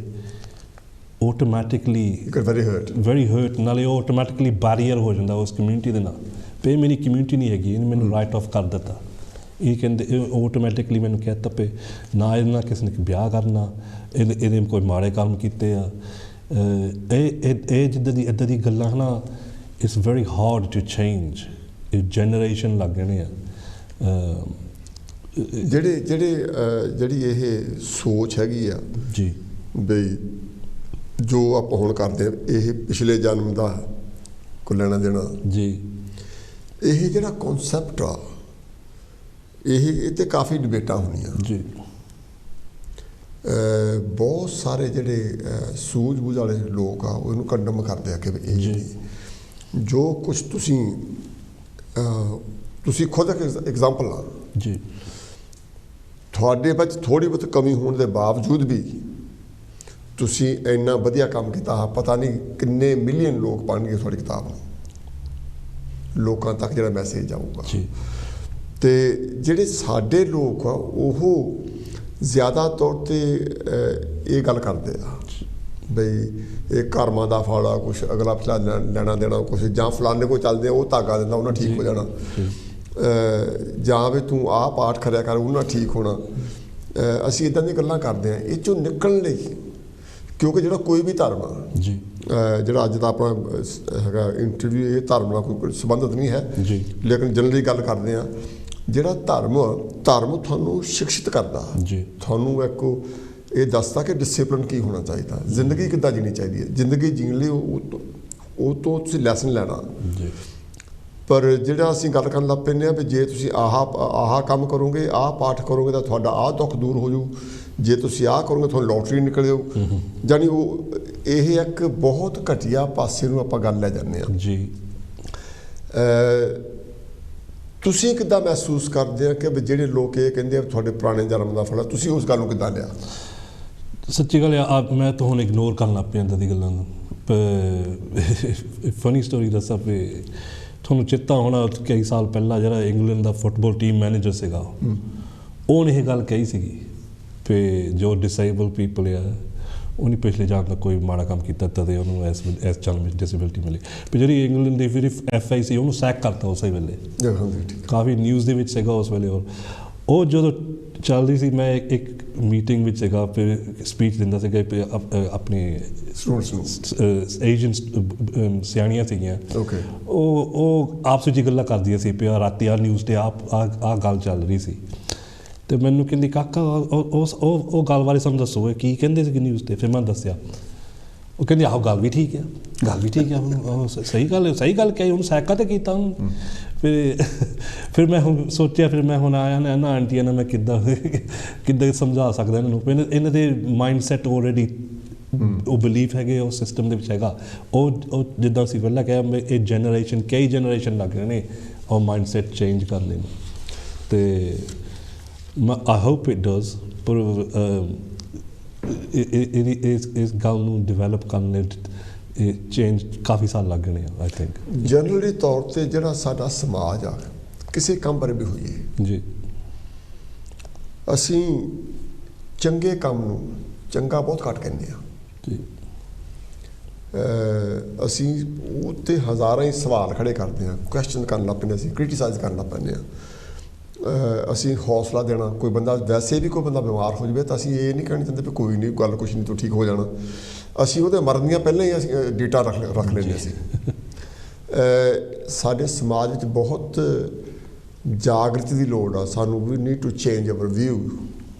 ਆਟੋਮੈਟਿਕਲੀ ਵੈਰੀ ਹਰਟ, ਨਾਲੇ ਉਹ ਆਟੋਮੈਟਿਕਲੀ ਬੈਰੀਅਰ ਹੋ ਜਾਂਦਾ ਉਸ ਕਮਿਊਨਿਟੀ ਦੇ ਨਾਲ ਵੀ ਮੇਰੀ ਕਮਿਊਨਿਟੀ ਨਹੀਂ ਹੈਗੀ, ਇਹਨੇ ਮੈਨੂੰ ਰਾਈਟ ਆਫ ਕਰ ਦਿੱਤਾ। ਇਹ ਕਹਿੰਦੇ ਆਟੋਮੈਟਿਕਲੀ ਮੈਨੂੰ ਕਹਿ ਤਾ ਪਏ ਨਾ ਇਹਦੇ ਨਾਲ ਕਿਸੇ ਨੇ ਵਿਆਹ ਕਰਨਾ, ਇਹਦੇ ਕੋਈ ਮਾੜੇ ਕੰਮ ਕੀਤੇ ਆ। ਇਹ ਜਿੱਦਾਂ ਦੀ ਇੱਦਾਂ ਦੀ ਗੱਲਾਂ ਹੈ ਨਾ, it's very hard to change. ਇਹ ਜਨਰੇਸ਼ਨ ਲੱਗ ਜਾਣੇ ਆ ਜਿਹੜੀ ਇਹ ਸੋਚ ਹੈਗੀ ਆ ਜੀ ਬਈ ਜੋ ਆਪਾਂ ਹੁਣ ਕਰਦੇ ਆ ਇਹ ਪਿਛਲੇ ਜਨਮ ਦਾ ਕੋਈ ਲੈਣਾ ਦੇਣਾ ਜੀ ਇਹ ਜਿਹੜਾ ਕਨਸੈਪਟ ਆ ਇਹ ਤੇ ਕਾਫੀ ਡਿਬੇਟਾਂ ਹੋਣੀਆਂ ਜੀ ਬਹੁਤ ਸਾਰੇ ਜਿਹੜੇ ਸੂਝ-ਬੂਝ ਵਾਲੇ ਲੋਕ ਆ ਉਹਨੂੰ ਕੰਡਮ ਕਰਦੇ ਆ ਕਿ ਇਹ ਜੋ ਕੁਝ ਤੁਸੀਂ ਖੁਦ ਐਗਜ਼ਾਮਪਲ ਲਾ ਜੀ ਤੁਹਾਡੇ ਵਿੱਚ ਥੋੜ੍ਹੀ ਬਹੁਤ ਕਮੀ ਹੋਣ ਦੇ ਬਾਵਜੂਦ ਵੀ ਤੁਸੀਂ ਇੰਨਾ ਵਧੀਆ ਕੰਮ ਕੀਤਾ ਪਤਾ ਨਹੀਂ ਕਿੰਨੇ ਮਿਲੀਅਨ ਲੋਕ ਪੜ੍ਹਨਗੇ ਤੁਹਾਡੀ ਕਿਤਾਬ ਨੂੰ ਲੋਕਾਂ ਤੱਕ ਜਿਹੜਾ ਮੈਸੇਜ ਜਾਊਗਾ ਤੇ ਜਿਹੜੇ ਸਾਡੇ ਲੋਕ ਆ ਉਹ ਜ਼ਿਆਦਾ ਤੌਰ ਤੇ ਇਹ ਗੱਲ ਕਰਦੇ ਆ ਬਈ ਇਹ ਕਰਮਾਂ ਦਾ ਫਲ ਆ ਕੁਛ ਅਗਲਾ ਪਿਛਲਾ ਲੈਣਾ ਦੇਣਾ ਕੁਛ ਜਾਂ ਫਲਾਣੇ ਕੋਲ ਚੱਲਦੇ ਆ ਉਹ ਧਾਗਾ ਦਿੰਦਾ ਉਹਨਾਂ ਠੀਕ ਹੋ ਜਾਣਾ ਜਾਂ ਵੀ ਤੂੰ ਆਹ ਪਾਠ ਕਰਿਆ ਕਰ ਉਹਨਾਂ ਠੀਕ ਹੋਣਾ ਅਸੀਂ ਇੱਦਾਂ ਦੀਆਂ ਗੱਲਾਂ ਕਰਦੇ ਹਾਂ ਇਹ 'ਚੋਂ ਨਿਕਲਣ ਲਈ ਕਿਉਂਕਿ ਜਿਹੜਾ ਕੋਈ ਵੀ ਧਰਮ ਆ ਜੀ ਜਿਹੜਾ ਅੱਜ ਦਾ ਆਪਣਾ ਹੈਗਾ ਇੰਟਰਵਿਊ ਇਹ ਧਰਮ ਨਾਲ ਕੋਈ ਸੰਬੰਧਿਤ ਨਹੀਂ ਹੈ ਜੀ ਲੇਕਿਨ ਜਨਰਲੀ ਗੱਲ ਕਰਦੇ ਹਾਂ ਜਿਹੜਾ ਧਰਮ ਤੁਹਾਨੂੰ ਸ਼ਿਕਸ਼ਿਤ ਕਰਦਾ ਜੀ ਤੁਹਾਨੂੰ ਇੱਕ ਇਹ ਦੱਸਦਾ ਕਿ ਡਿਸਿਪਲਿਨ ਕੀ ਹੋਣਾ ਚਾਹੀਦਾ ਜ਼ਿੰਦਗੀ ਕਿੱਦਾਂ ਜੀਣੀ ਚਾਹੀਦੀ ਹੈ ਜ਼ਿੰਦਗੀ ਜੀਣ ਲਈ ਉਹ ਤੋਂ ਤੁਸੀਂ ਲੈਸਨ ਲੈਣਾ ਜੀ ਪਰ ਜਿਹੜਾ ਅਸੀਂ ਗੱਲ ਕਰਨ ਲੱਗ ਪੈਂਦੇ ਹਾਂ ਵੀ ਜੇ ਤੁਸੀਂ ਆਹ ਕੰਮ ਕਰੋਗੇ ਆਹ ਪਾਠ ਕਰੋਗੇ ਤਾਂ ਤੁਹਾਡਾ ਆਹ ਦੁੱਖ ਦੂਰ ਹੋ ਜਾਊ ਜੇ ਤੁਸੀਂ ਆਹ ਕਰੋਗੇ ਤੁਹਾਨੂੰ ਲੋਟਰੀ ਨਿਕਲਿਓ ਜਾਨੀ ਉਹ ਇਹ ਇੱਕ ਬਹੁਤ ਘਟੀਆ ਪਾਸੇ ਨੂੰ ਆਪਾਂ ਗੱਲ ਲੈ ਜਾਂਦੇ ਹਾਂ ਜੀ ਤੁਸੀਂ ਕਿੱਦਾਂ ਮਹਿਸੂਸ ਕਰਦੇ ਆ ਕਿ ਜਿਹੜੇ ਲੋਕ ਇਹ ਕਹਿੰਦੇ ਆ ਤੁਹਾਡੇ ਪੁਰਾਣੇ ਜਨਮ ਦਾ ਫਲ ਤੁਸੀਂ ਉਸ ਗੱਲ ਨੂੰ ਕਿੱਦਾਂ ਲਿਆ ਸੱਚੀ ਗੱਲ ਆ ਮੈਂ ਤਾਂ ਹੁਣ ਇਗਨੋਰ ਕਰਨ ਲੱਗ ਪਿਆ ਇੱਦਾਂ ਦੀ ਗੱਲਾਂ ਨੂੰ ਫਨੀ ਸਟੋਰੀ ਦੱਸਾਂ ਵੀ ਤੁਹਾਨੂੰ ਚੇਤਾ ਹੋਣਾ ਕਈ ਸਾਲ ਪਹਿਲਾਂ ਜਿਹੜਾ ਇੰਗਲੈਂਡ ਦਾ ਫੁੱਟਬਾਲ ਟੀਮ ਮੈਨੇਜਰ ਸੀਗਾ ਉਹਨੇ ਇਹ ਗੱਲ ਕਹੀ ਸੀਗੀ ਵੀ ਜੋ ਡਿਸੇਬਲ ਪੀਪਲ ਆ ਉਹਨੇ ਪਿਛਲੇ ਜਾਣ ਦਾ ਕੋਈ ਮਾੜਾ ਕੰਮ ਕੀਤਾ ਤਦੇ ਉਹਨੂੰ ਇਸ ਜਨਮ ਵਿੱਚ ਡਿਸੇਬਿਲਟੀ ਮਿਲੀ ਪਰ ਜਿਹੜੀ ਇੰਗਲੈਂਡ ਦੀ ਫਿਰ FA ਸੀ ਉਹਨੂੰ ਸੈਕ ਕਰਤਾ ਉਸੇ ਵੇਲੇ ਕਾਫੀ ਨਿਊਜ਼ ਦੇ ਵਿੱਚ ਸੀਗਾ ਉਸ ਵੇਲੇ ਉਹ ਜਦੋਂ ਚੱਲਦੀ ਸੀ ਮੈਂ ਇੱਕ ਮੀਟਿੰਗ ਵਿੱਚ ਸੀਗਾ ਫਿਰ ਸਪੀਚ ਦਿੰਦਾ ਸੀਗਾ ਆਪਣੇ ਏਜੰਟਸ ਸਿਆਣੀਆਂ ਸੀਗੀਆਂ ਉਹ ਆਪਸ ਵਿੱਚ ਗੱਲਾਂ ਕਰਦੀਆਂ ਸੀ ਪਿਆ ਰਾਤੀ ਆ ਨਿਊਜ਼ 'ਤੇ ਆ ਗੱਲ ਚੱਲ ਰਹੀ ਸੀ ਤੇ ਮੈਨੂੰ ਕਹਿੰਦੀ ਕਾਕਾ ਉਹ ਗੱਲ ਬਾਰੇ ਸਾਨੂੰ ਦੱਸੋ ਕੀ ਕਹਿੰਦੇ ਸੀ ਨਿਊਜ਼ 'ਤੇ ਫਿਰ ਮੈਂ ਦੱਸਿਆ ਉਹ ਕਹਿੰਦੀ ਆਹੋ ਗੱਲ ਵੀ ਠੀਕ ਆ ਸਹੀ ਗੱਲ ਕਹੀ ਉਹਨੂੰ ਸੈਕਾ ਤੇ ਕੀਤਾ ਉਹਨੂੰ ਫਿਰ ਮੈਂ ਹੁਣ ਸੋਚਿਆ ਫਿਰ ਮੈਂ ਹੁਣ ਆਇਆ ਨਾ ਆਂਟੀਆਂ ਨਾਲ ਮੈਂ ਕਿੱਦਾਂ ਸਮਝਾ ਸਕਦਾ ਇਹਨਾਂ ਨੂੰ ਇਹਨਾਂ ਦੇ ਮਾਈਂਡ ਸੈਟ ਆਲਰੇਡੀ ਉਹ ਬਿਲੀਫ ਹੈਗੇ ਉਹ ਸਿਸਟਮ ਦੇ ਵਿੱਚ ਹੈਗਾ ਉਹ ਜਿੱਦਾਂ ਅਸੀਂ ਪਹਿਲਾਂ ਕਿਹਾ ਇਹ ਜਨਰੇਸ਼ਨ ਕਈ ਜਨਰੇਸ਼ਨ ਲੱਗ ਰਹੇ ਨੇ ਉਹ ਮਾਈਂਡ ਸੈਟ ਚੇਂਜ ਕਰਨ ਲਈ ਤੇ I hope it does ਪਰ ਇਸ ਗੱਲ ਨੂੰ ਡਿਵੈਲਪ ਕਰਨ ਲਈ ਚੇਂਜ ਕਾਫੀ ਸਾਲ ਲੱਗ ਗਏ ਆਈ ਥਿੰਕ ਜਨਰਲੀ ਤੌਰ ਤੇ ਜਿਹੜਾ ਸਾਡਾ ਸਮਾਜ ਆ ਕਿਸੇ ਕੰਮ ਬਾਰੇ ਵੀ ਹੋਈਏ ਜੀ ਅਸੀਂ ਚੰਗੇ ਕੰਮ ਨੂੰ ਚੰਗਾ ਬਹੁਤ ਘੱਟ ਕਹਿੰਦੇ ਆ ਜੀ ਅਸੀਂ ਉਹ 'ਤੇ ਹਜ਼ਾਰਾਂ ਹੀ ਸਵਾਲ ਖੜੇ ਕਰਦੇ ਹਾਂ ਕੁਐਸਚਨ ਕਰਨ ਲੱਗ ਪੈਂਦੇ ਅਸੀਂ ਕ੍ਰਿਟੀਸਾਈਜ਼ ਕਰਨ ਲੱਗ ਪੈਂਦੇ ਹਾਂ ਅਸੀਂ ਹੌਸਲਾ ਦੇਣਾ ਕੋਈ ਬੰਦਾ ਵੈਸੇ ਵੀ ਕੋਈ ਬੰਦਾ ਬਿਮਾਰ ਹੋ ਜਾਵੇ ਤਾਂ ਅਸੀਂ ਇਹ ਨਹੀਂ ਕਹਿਣਾ ਚਾਹੁੰਦੇ ਵੀ ਕੋਈ ਨਹੀਂ ਗੱਲ ਕੁਛ ਨਹੀਂ ਤੂੰ ਠੀਕ ਹੋ ਜਾਣਾ ਅਸੀਂ ਉਹਦੇ ਮਰਨ ਦੀਆਂ ਪਹਿਲਾਂ ਹੀ ਅਸੀਂ ਡੇਟਾ ਰੱਖ ਲੈਂਦੇ ਅਸੀਂ ਸਾਡੇ ਸਮਾਜ ਵਿੱਚ ਬਹੁਤ ਜਾਗਰਤੀ ਦੀ ਲੋੜ ਆ ਸਾਨੂੰ ਵੀ need to change our view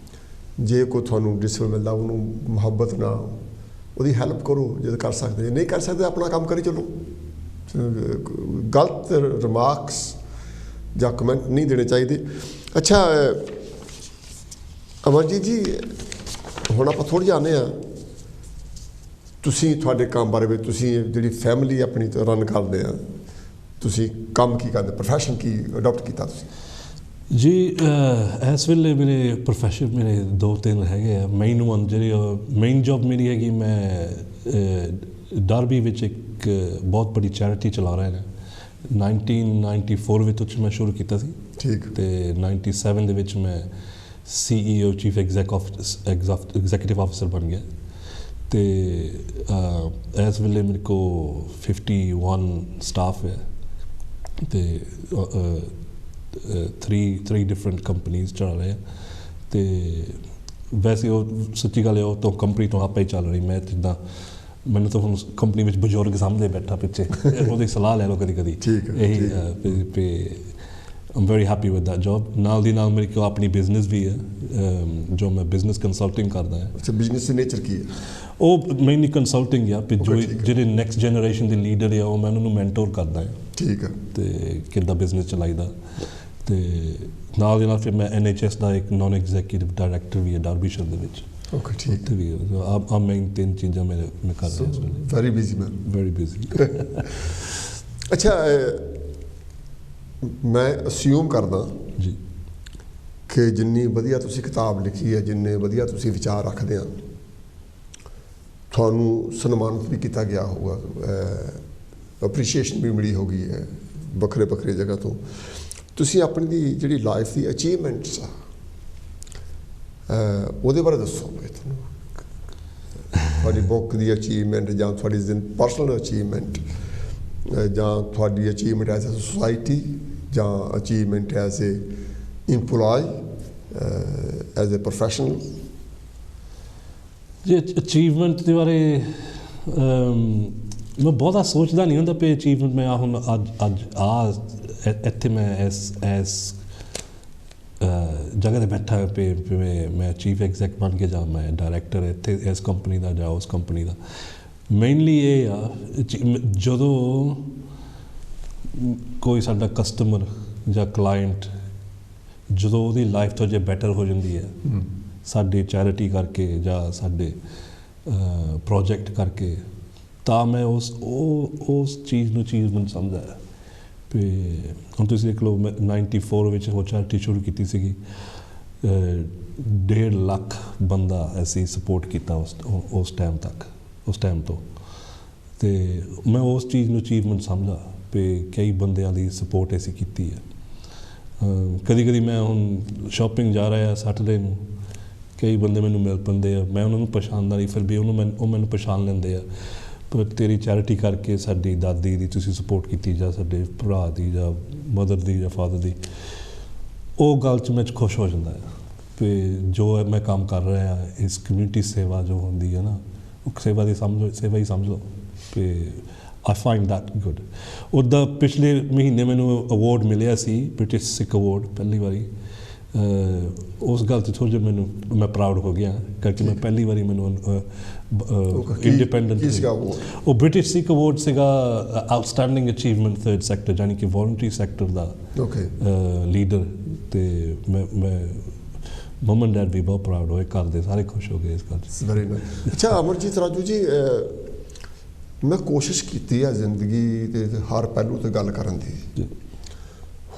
ਜੇ ਕੋਈ ਤੁਹਾਨੂੰ ਡਿਸਪਲ ਮਿਲਦਾ ਉਹਨੂੰ ਮੁਹੱਬਤ ਨਾਲ ਉਹਦੀ ਹੈਲਪ ਕਰੋ ਜਦ ਕਰ ਸਕਦੇ ਨਹੀਂ ਕਰ ਸਕਦੇ ਆਪਣਾ ਕੰਮ ਕਰੀ ਚਲੋ ਗਲਤ ਰਿਮਾਰਕਸ ਜਾਂ ਕਮੈਂਟ ਨਹੀਂ ਦੇਣੇ ਚਾਹੀਦੇ ਅੱਛਾ ਅਮਰਜੀਤ ਜੀ ਹੁਣ ਆਪਾਂ ਥੋੜ੍ਹੀ ਜਾਂਦੇ ਹਾਂ ਤੁਸੀਂ ਤੁਹਾਡੇ ਕੰਮ ਬਾਰੇ ਵਿੱਚ ਤੁਸੀਂ ਜਿਹੜੀ ਫੈਮਿਲੀ ਆਪਣੀ ਰਨ ਕਰਦੇ ਆ ਤੁਸੀਂ ਕੰਮ ਕੀ ਕਰਦੇ ਪ੍ਰੋਫੈਸ਼ਨ ਕੀ ਅਡਾਪਟ ਕੀਤਾ ਤੁਸੀਂ ਜੀ ਇਸ ਵੇਲੇ ਮੇਰੇ ਪ੍ਰੋਫੈਸ਼ਨ ਮੇਰੇ 2-3 ਹੈਗੇ ਆ ਮੇਨ ਵਨ ਜਿਹੜੀ ਮੇਨ ਜੌਬ ਮੇਰੀ ਹੈਗੀ ਮੈਂ ਡਰਬੀ ਵਿੱਚ ਇੱਕ ਬਹੁਤ ਬੜੀ ਚੈਰਿਟੀ ਚਲਾ ਰਿਹਾ ਹਾਂ 1994 ਵਿੱਚ ਮੈਂ ਸ਼ੁਰੂ ਕੀਤਾ ਸੀ ਠੀਕ ਤੇ 97 ਦੇ ਵਿੱਚ ਮੈਂ CEO ਚੀਫ ਐਗਜ਼ੀਕਿਊਟਿਵ ਆਫਿਸਰ ਬਣ ਗਿਆ ਤੇ ਇਸ ਵੇਲੇ ਮੇਰੇ ਕੋਲ 51 ਸਟਾਫ ਹੈ ਤੇ 3 ਡਿਫਰੈਂਟ ਕੰਪਨੀਜ਼ ਚੱਲ ਰਹੇ ਆ ਤੇ ਵੈਸੇ ਉਹ ਸੱਚੀ ਗੱਲ ਹੈ ਉਹ ਤੋਂ ਕੰਪਨੀ ਤੋਂ ਆਪੇ ਹੀ ਚੱਲ ਰਹੀ ਮੈਂ ਜਿੱਦਾਂ ਮੈਨੂੰ ਤਾਂ ਹੁਣ ਕੰਪਨੀ ਵਿੱਚ ਬਜ਼ੁਰਗ ਸਾਹਮਣੇ ਬੈਠਾ ਪਿੱਛੇ ਉਹਦੀ ਸਲਾਹ ਲੈ ਲਓ ਕਦੀ ਕਦੀ। ਠੀਕ ਹੈ, ਇਹੀ I'm very happy with that job। ਨਾਲ ਦੀ ਨਾਲ ਮੇਰੇ ਕੋਲ ਆਪਣੀ ਬਿਜ਼ਨਸ ਵੀ ਹੈ ਜੋ ਮੈਂ ਬਿਜ਼ਨਸ ਕੰਸਲਟਿੰਗ ਕਰਦਾ ਹਾਂ। ਅੱਛਾ, ਬਿਜ਼ਨਸ ਦੀ ਨੇਚਰ ਕੀ ਹੈ? ਉਹ ਮੇਨਲੀ ਕੰਸਲਟਿੰਗ ਆ, ਜੋ ਜਿਹੜੇ ਨੈਕਸਟ ਜਨਰੇਸ਼ਨ ਦੇ ਲੀਡਰ ਆ ਉਹ ਮੈਂ ਉਹਨਾਂ ਨੂੰ ਮੈਂਟੋਰ ਕਰਦਾ ਹਾਂ। ਠੀਕ ਹੈ। ਅਤੇ ਕਿੱਦਾਂ ਬਿਜ਼ਨਸ ਚਲਾਈਦਾ। ਅਤੇ ਨਾਲ ਦੀ ਨਾਲ ਫਿਰ ਮੈਂ NHS ਦਾ ਇੱਕ ਨੋਨ ਐਗਜ਼ੈਕਟਿਵ ਡਾਇਰੈਕਟਰ ਵੀ ਹੈ ਡਰਬੀਸ਼ਰ ਦੇ ਵਿੱਚ। ਓਕੇ, ਠੀਕ ਵੀ ਆ ਮੇਨ 3 ਚੀਜ਼ਾਂ ਮੈਂ ਕਰ ਰਿਹਾ। ਵੈਰੀ ਬਿਜ਼ੀ ਮੈਨ, ਵੈਰੀ ਬਿਜ਼ੀ। ਅੱਛਾ, ਮੈਂ ਅਸਿਊਮ ਕਰਦਾ ਜੀ ਕਿ ਜਿੰਨੀ ਵਧੀਆ ਤੁਸੀਂ ਕਿਤਾਬ ਲਿਖੀ ਹੈ, ਜਿੰਨੇ ਵਧੀਆ ਤੁਸੀਂ ਵਿਚਾਰ ਰੱਖਦੇ ਆ, ਤੁਹਾਨੂੰ ਸਨਮਾਨਿਤ ਵੀ ਕੀਤਾ ਗਿਆ ਹੋਊਗਾ, ਅਪਰੀਸ਼ੀਏਸ਼ਨ ਵੀ ਮਿਲੀ ਹੋਗੀ ਹੈ ਵੱਖਰੇ ਵੱਖਰੇ ਜਗ੍ਹਾ ਤੋਂ। ਤੁਸੀਂ ਆਪਣੀ ਦੀ ਜਿਹੜੀ ਲਾਈਫ ਦੀ ਅਚੀਵਮੈਂਟਸ ਆ ਉਹਦੇ ਬਾਰੇ ਦੱਸੋ। ਤੁਹਾਨੂੰ ਤੁਹਾਡੀ ਬੁੱਕ ਦੀ ਅਚੀਵਮੈਂਟ ਜਾਂ ਤੁਹਾਡੀ ਪਰਸਨਲ ਅਚੀਵਮੈਂਟ ਜਾਂ ਤੁਹਾਡੀ ਅਚੀਵਮੈਂਟ ਐਜ਼ ਅ ਸੋਸਾਇਟੀ ਜਾਂ achievement as a employee as a professional. ਜੀ ਅਚੀਵਮੈਂਟ ਦੇ ਬਾਰੇ ਮੈਂ ਬਹੁਤਾ ਸੋਚਦਾ ਨਹੀਂ ਹੁੰਦਾ ਵੀ ਅਚੀਵਮੈਂਟ ਮੈਂ ਹੁਣ ਅੱਜ ਇੱਥੇ ਮੈਂ ਇਸ ਜਗ੍ਹਾ 'ਤੇ ਬੈਠਾ ਪੇ ਮੈਂ ਚੀਫ ਐਗਜ਼ੈਕ ਬਣ ਕੇ ਜਾਂ ਮੈਂ ਡਾਇਰੈਕਟਰ ਇੱਥੇ ਇਸ ਕੰਪਨੀ ਦਾ ਜਾਂ ਉਸ ਕੰਪਨੀ ਦਾ। ਮੇਨਲੀ ਇਹ ਆ ਜਦੋਂ ਕੋਈ ਸਾਡਾ ਕਸਟਮਰ ਜਾਂ ਕਲਾਇੰਟ ਜਦੋਂ ਉਹਦੀ ਲਾਈਫ ਤੋਂ ਜੇ ਬੈਟਰ ਹੋ ਜਾਂਦੀ ਹੈ ਸਾਡੀ ਚੈਰਿਟੀ ਕਰਕੇ ਜਾਂ ਸਾਡੇ ਪ੍ਰੋਜੈਕਟ ਕਰਕੇ, ਤਾਂ ਮੈਂ ਉਸ ਚੀਜ਼ ਨੂੰ ਅਚੀਵਮੈਂਟ ਸਮਝਦਾ। ਅਤੇ ਹੁਣ ਤੁਸੀਂ ਦੇਖ ਲਓ ਮੈਂ 94 ਵਿੱਚ ਉਹ ਚੈਰਿਟੀ ਸ਼ੁਰੂ ਕੀਤੀ ਸੀਗੀ। 1.5 ਲੱਖ ਬੰਦਾ ਅਸੀਂ ਸਪੋਰਟ ਕੀਤਾ ਉਸ ਟਾਈਮ ਤੋਂ। ਅਤੇ ਮੈਂ ਉਸ ਚੀਜ਼ ਨੂੰ ਅਚੀਵਮੈਂਟ ਸਮਝਦਾ ਵੀ ਕਈ ਬੰਦਿਆਂ ਦੀ ਸਪੋਰਟ ਅਸੀਂ ਕੀਤੀ ਹੈ। ਕਦੀ ਕਦੀ ਮੈਂ ਹੁਣ ਸ਼ਾਪਿੰਗ ਜਾ ਰਿਹਾ ਸੈਟਰਡੇ ਨੂੰ, ਕਈ ਬੰਦੇ ਮੈਨੂੰ ਮਿਲ ਪੈਂਦੇ ਆ, ਮੈਂ ਉਹਨਾਂ ਨੂੰ ਪਛਾਣਦਾ ਨਹੀਂ, ਫਿਰ ਵੀ ਉਹ ਮੈਨੂੰ ਪਛਾਣ ਲੈਂਦੇ ਆ। ਪਰ ਤੇਰੀ ਚੈਰਿਟੀ ਕਰਕੇ ਸਾਡੀ ਦਾਦੀ ਦੀ ਤੁਸੀਂ ਸਪੋਰਟ ਕੀਤੀ ਜਾਂ ਸਾਡੇ ਭਰਾ ਦੀ ਜਾਂ ਮਦਰ ਦੀ ਜਾਂ ਫਾਦਰ ਦੀ, ਉਹ ਗੱਲ 'ਚ ਮੈਂ ਖੁਸ਼ ਹੋ ਜਾਂਦਾ ਆ ਵੀ ਜੋ ਮੈਂ ਕੰਮ ਕਰ ਰਿਹਾ ਇਸ ਕਮਿਊਨਿਟੀ ਸੇਵਾ ਜੋ ਹੁੰਦੀ ਹੈ ਨਾ, ਉਹ ਸੇਵਾ ਹੀ ਸਮਝ ਲਓ ਵੀ I find that good। ਉੱਦਾਂ ਪਿਛਲੇ ਮਹੀਨੇ ਮੈਨੂੰ ਅਵਾਰਡ ਮਿਲਿਆ ਸੀ, ਬ੍ਰਿਟਿਸ਼ ਸਿੱਖ ਅਵਾਰਡ, ਪਹਿਲੀ ਵਾਰੀ। ਉਸ ਗੱਲ 'ਤੇ ਥੋੜ੍ਹਾ ਜਿਹਾ ਮੈਂ ਪ੍ਰਾਊਡ ਹੋ ਗਿਆ ਕਰਕੇ ਮੈਂ ਪਹਿਲੀ ਵਾਰੀ ਮੈਨੂੰ ਇੰਡੀਪੈਂਡੈਂਟ ਉਹ ਬ੍ਰਿਟਿਸ਼ ਸਿੱਖ ਅਵਾਰਡ ਸੀਗਾ ਆਊਟਸਟੈਂਡਿੰਗ ਅਚੀਵਮੈਂਟ 3rd ਸੈਕਟਰ, ਯਾਨੀ ਕਿ ਵੋਲੰਟਰੀ ਸੈਕਟਰ ਦਾ ਲੀਡਰ। ਅਤੇ ਮੈਂ ਮਮ ਐਂਡ ਡੈਡ ਵੀ ਬਹੁਤ ਪ੍ਰਾਊਡ ਹੋਏ, ਘਰ ਦੇ ਸਾਰੇ ਖੁਸ਼ ਹੋ ਗਏ ਇਸ ਗੱਲ 'ਚ। Very nice. ਅੱਛਾ ਅਮਰਜੀਤ ਰਾਜੂ ਜੀ, ਮੈਂ ਕੋਸ਼ਿਸ਼ ਕੀਤੀ ਹੈ ਜ਼ਿੰਦਗੀ ਦੇ ਹਰ ਪਹਿਲੂ 'ਤੇ ਗੱਲ ਕਰਨ ਦੀ।